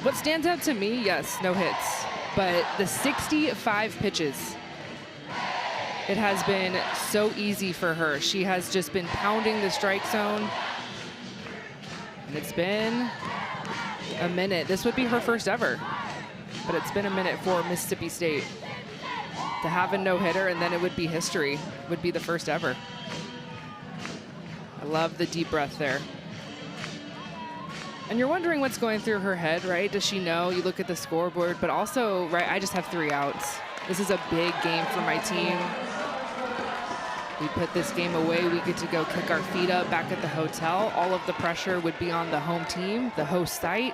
What stands out to me, yes, no hits, but the 65 pitches. It has been so easy for her. She has just been pounding the strike zone. And it's been a minute. This would be her first ever, but it's been a minute for Mississippi State. To have a no-hitter, and then it would be history. Would be the first ever. I love the deep breath there. And you're wondering what's going through her head, right? Does she know? You look at the scoreboard, but also, right, I just have 3 outs. This is a big game for my team. We put this game away, we get to go kick our feet up back at the hotel. All of the pressure would be on the home team, the host site.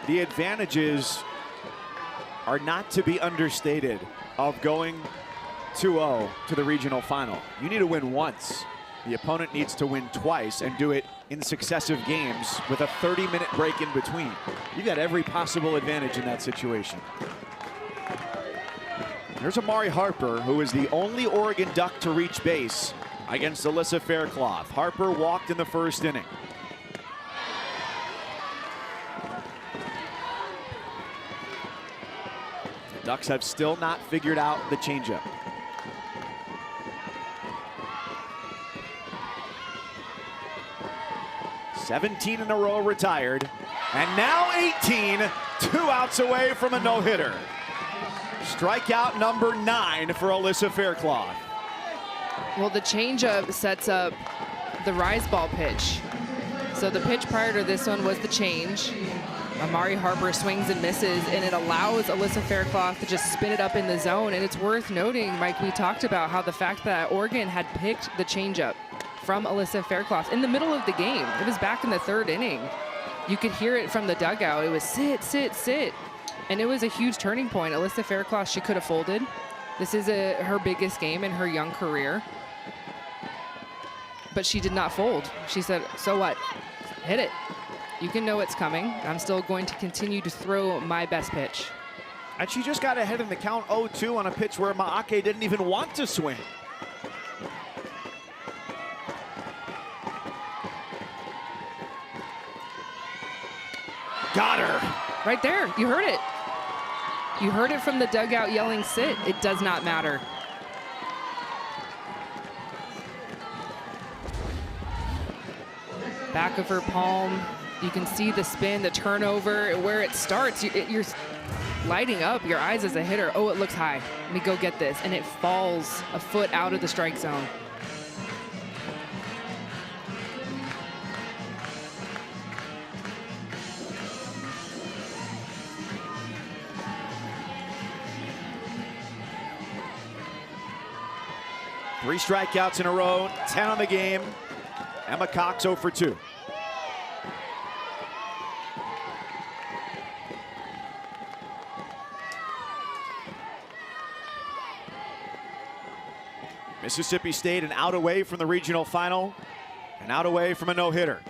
The advantages are not to be understated of going 2-0 to the regional final. You need to win once. The opponent needs to win twice and do it in successive games with a 30-minute break in between. You got every possible advantage in that situation. There's Amari Harper, who is the only Oregon Duck to reach base against Alyssa Faircloth. Harper walked in the first inning. The Ducks have still not figured out the changeup. "17 in a row retired, and now 18, 2 outs away from a no-hitter. Strikeout number 9 for Alyssa Faircloth. Well, the changeup sets up the rise ball pitch. So the pitch prior to this one was the change. Amari Harper swings and misses, and it allows Alyssa Faircloth to just spin it up in the zone. And it's worth noting, Mike, we talked about how the fact that Oregon had picked the changeup from Alyssa Faircloth in the middle of the game. It was back in the 3rd inning. You could hear it from the dugout. It was sit, sit, sit. And it was a huge turning point. Alyssa Faircloth, she could have folded. This is her biggest game in her young career. But she did not fold. She said, so what? Hit it. You can know it's coming. I'm still going to continue to throw my best pitch. And she just got ahead in the count 0-2 on a pitch where Maake didn't even want to swing. Got her. Right there. You heard it. You heard it from the dugout yelling sit. It does not matter. Back of her palm. You can see the spin, the turnover, where it starts. You're lighting up your eyes as a hitter. Oh, it looks high. Let me go get this. And it falls a foot out of the strike zone. Three strikeouts in a row, 10 on the game. Emma Cox 0 for 2. Mississippi State an out away from the regional final, an out away from a no-hitter.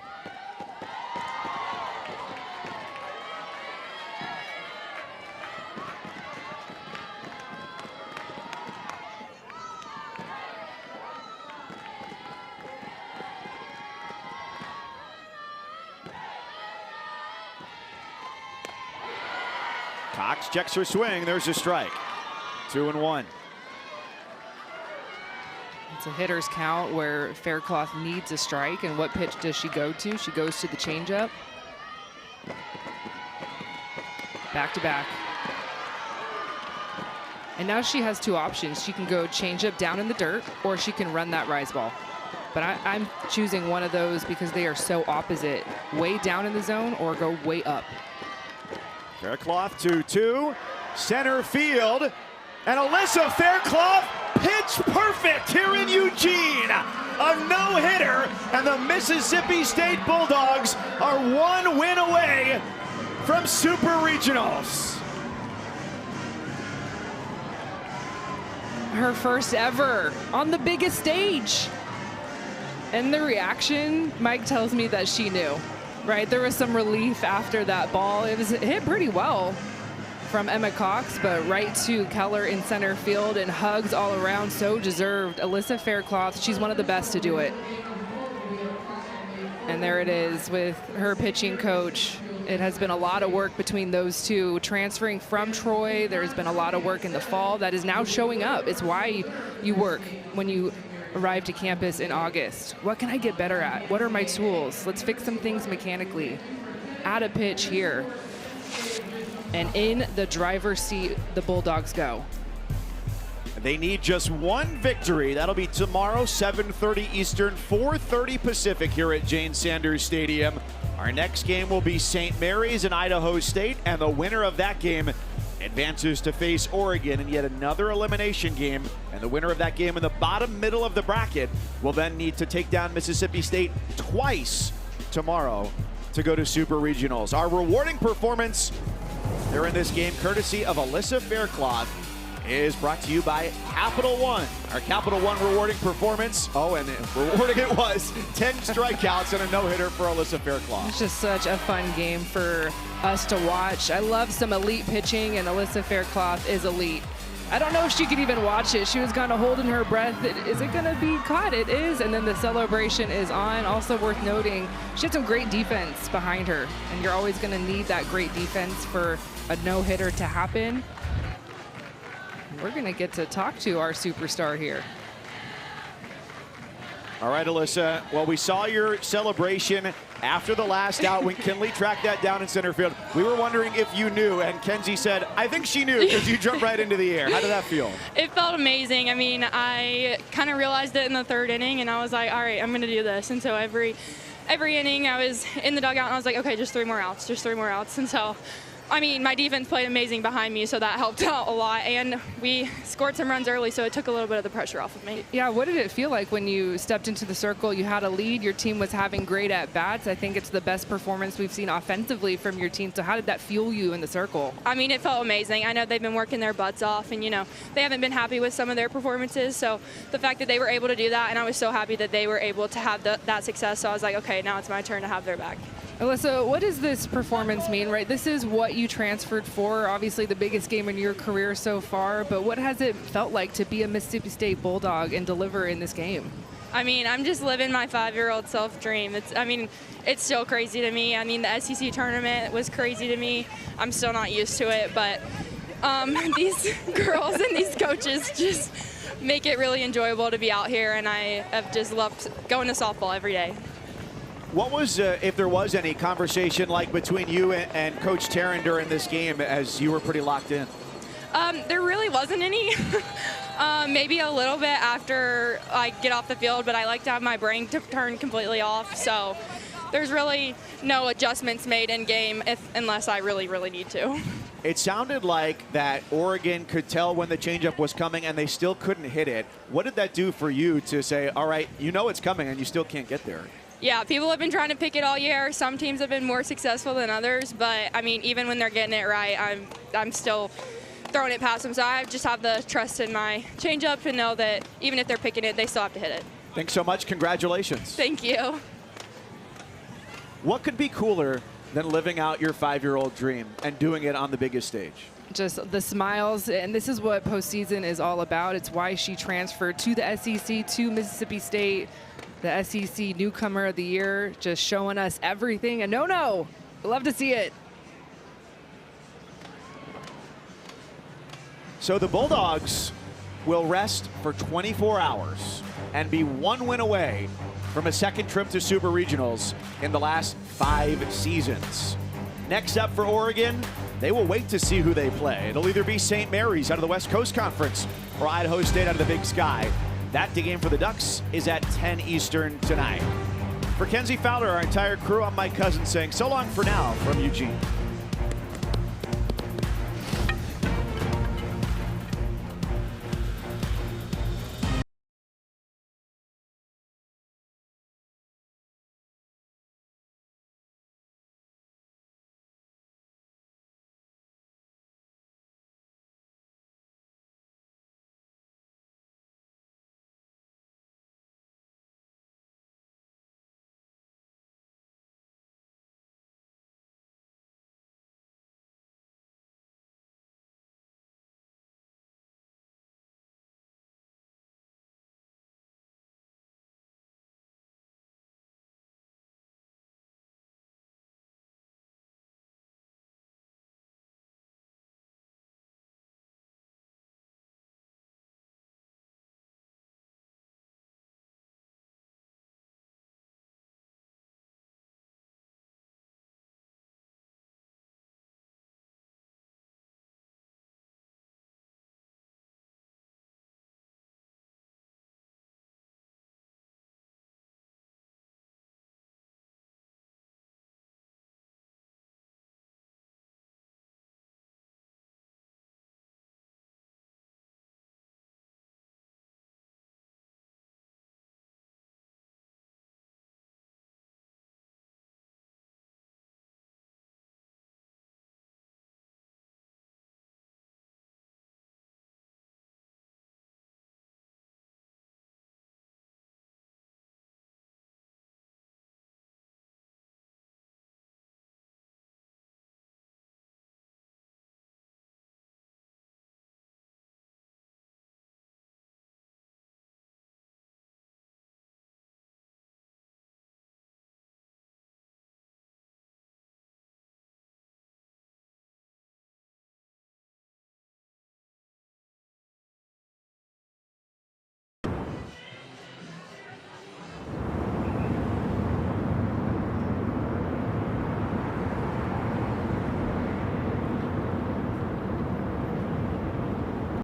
Cox checks her swing. There's a strike. 2-1. It's a hitter's count where Faircloth needs a strike. And what pitch does she go to? She goes to the changeup. Back to back. And now she has 2 options. She can go changeup down in the dirt, or she can run that rise ball. But I'm choosing one of those because they are so opposite. Way down in the zone or go way up. Faircloth 2-2, center field, and Alyssa Faircloth pitch perfect here in Eugene. A no-hitter, and the Mississippi State Bulldogs are 1 win away from Super Regionals. Her first ever on the biggest stage. And the reaction, Mike tells me that she knew. Right, there was some relief after that ball. It was hit pretty well from Emma Cox, but right to Keller in center field, and hugs all around, so deserved. Alyssa Faircloth, she's one of the best to do it. And there it is with her pitching coach. It has been a lot of work between those two. Transferring from Troy, there's been a lot of work in the fall that is now showing up. It's why you work when you arrive to campus in August. What can I get better at? What are my tools? Let's fix some things mechanically. Add a pitch here. And in the driver's seat, the Bulldogs go. They need just 1 victory. That'll be tomorrow, 7:30 Eastern, 4:30 Pacific here at Jane Sanders Stadium. Our next game will be St. Mary's and Idaho State, and the winner of that game advances to face Oregon in yet another elimination game. And the winner of that game in the bottom middle of the bracket will then need to take down Mississippi State twice tomorrow to go to Super Regionals. Our rewarding performance there in this game, courtesy of Alyssa Faircloth, is brought to you by Capital One. Our Capital One rewarding performance. Oh, and rewarding it was 10 strikeouts and a no-hitter for Alyssa Fairclough. It's just such a fun game for us to watch. I love some elite pitching, and Alyssa Fairclough is elite. I don't know if she could even watch it. She was kind of holding her breath. Is it going to be caught? It is. And then the celebration is on. Also worth noting, she had some great defense behind her. And you're always going to need that great defense for a no-hitter to happen. We're going to get to talk to our superstar here. All right, Alyssa. Well, we saw your celebration after the last out when Kinley tracked that down in center field. We were wondering if you knew, and Kenzie said, I think she knew because you jumped right into the air. How did that feel? It felt amazing. I mean, I kind of realized it in the third inning, and I was like, all right, I'm going to do this. And so every inning I was in the dugout, and I was like, okay, just 3 more outs, just 3 more outs. And so, I mean, my defense played amazing behind me, so that helped out a lot. And we scored some runs early, so it took a little bit of the pressure off of me. Yeah, what did it feel like when you stepped into the circle? You had a lead. Your team was having great at-bats. I think it's the best performance we've seen offensively from your team. So how did that fuel you in the circle? I mean, it felt amazing. I know they've been working their butts off, and, you know, they haven't been happy with some of their performances. So the fact that they were able to do that, and I was so happy that they were able to have that success. So I was like, okay, now it's my turn to have their back. Alyssa, what does this performance mean, right? This is what you transferred for, obviously the biggest game in your career so far, but what has it felt like to be a Mississippi State Bulldog and deliver in this game? I mean, I'm just living my 5-year-old self dream. It's still crazy to me. I mean, the SEC tournament was crazy to me. I'm still not used to it, but these girls and these coaches just make it really enjoyable to be out here, and I have just loved going to softball every day. What was, if there was any conversation like between you and Coach Taryn during this game as you were pretty locked in? There really wasn't any. Maybe a little bit after I get off the field, but I like to have my brain to turn completely off. So there's really no adjustments made in game unless I really, really need to. It sounded like that Oregon could tell when the changeup was coming and they still couldn't hit it. What did that do for you to say, all right, you know it's coming and you still can't get there? Yeah, people have been trying to pick it all year. Some teams have been more successful than others, but I mean, even when they're getting it right, I'm still throwing it past them. So I just have the trust in my changeup and know that even if they're picking it, they still have to hit it. Thanks so much. Congratulations. Thank you. What could be cooler than living out your 5-year-old dream and doing it on the biggest stage? Just the smiles, and this is what postseason is all about. It's why she transferred to the SEC, to Mississippi State. The SEC Newcomer of the Year, just showing us everything. And no, love to see it. So the Bulldogs will rest for 24 hours and be 1 win away from a second trip to Super Regionals in the last 5 seasons. Next up for Oregon, they will wait to see who they play. It'll either be St. Mary's out of the West Coast Conference or Idaho State out of the Big Sky. That game for the Ducks is at 10 Eastern tonight. For Kenzie Fowler, our entire crew, I'm Mike Cousins saying so long for now from Eugene.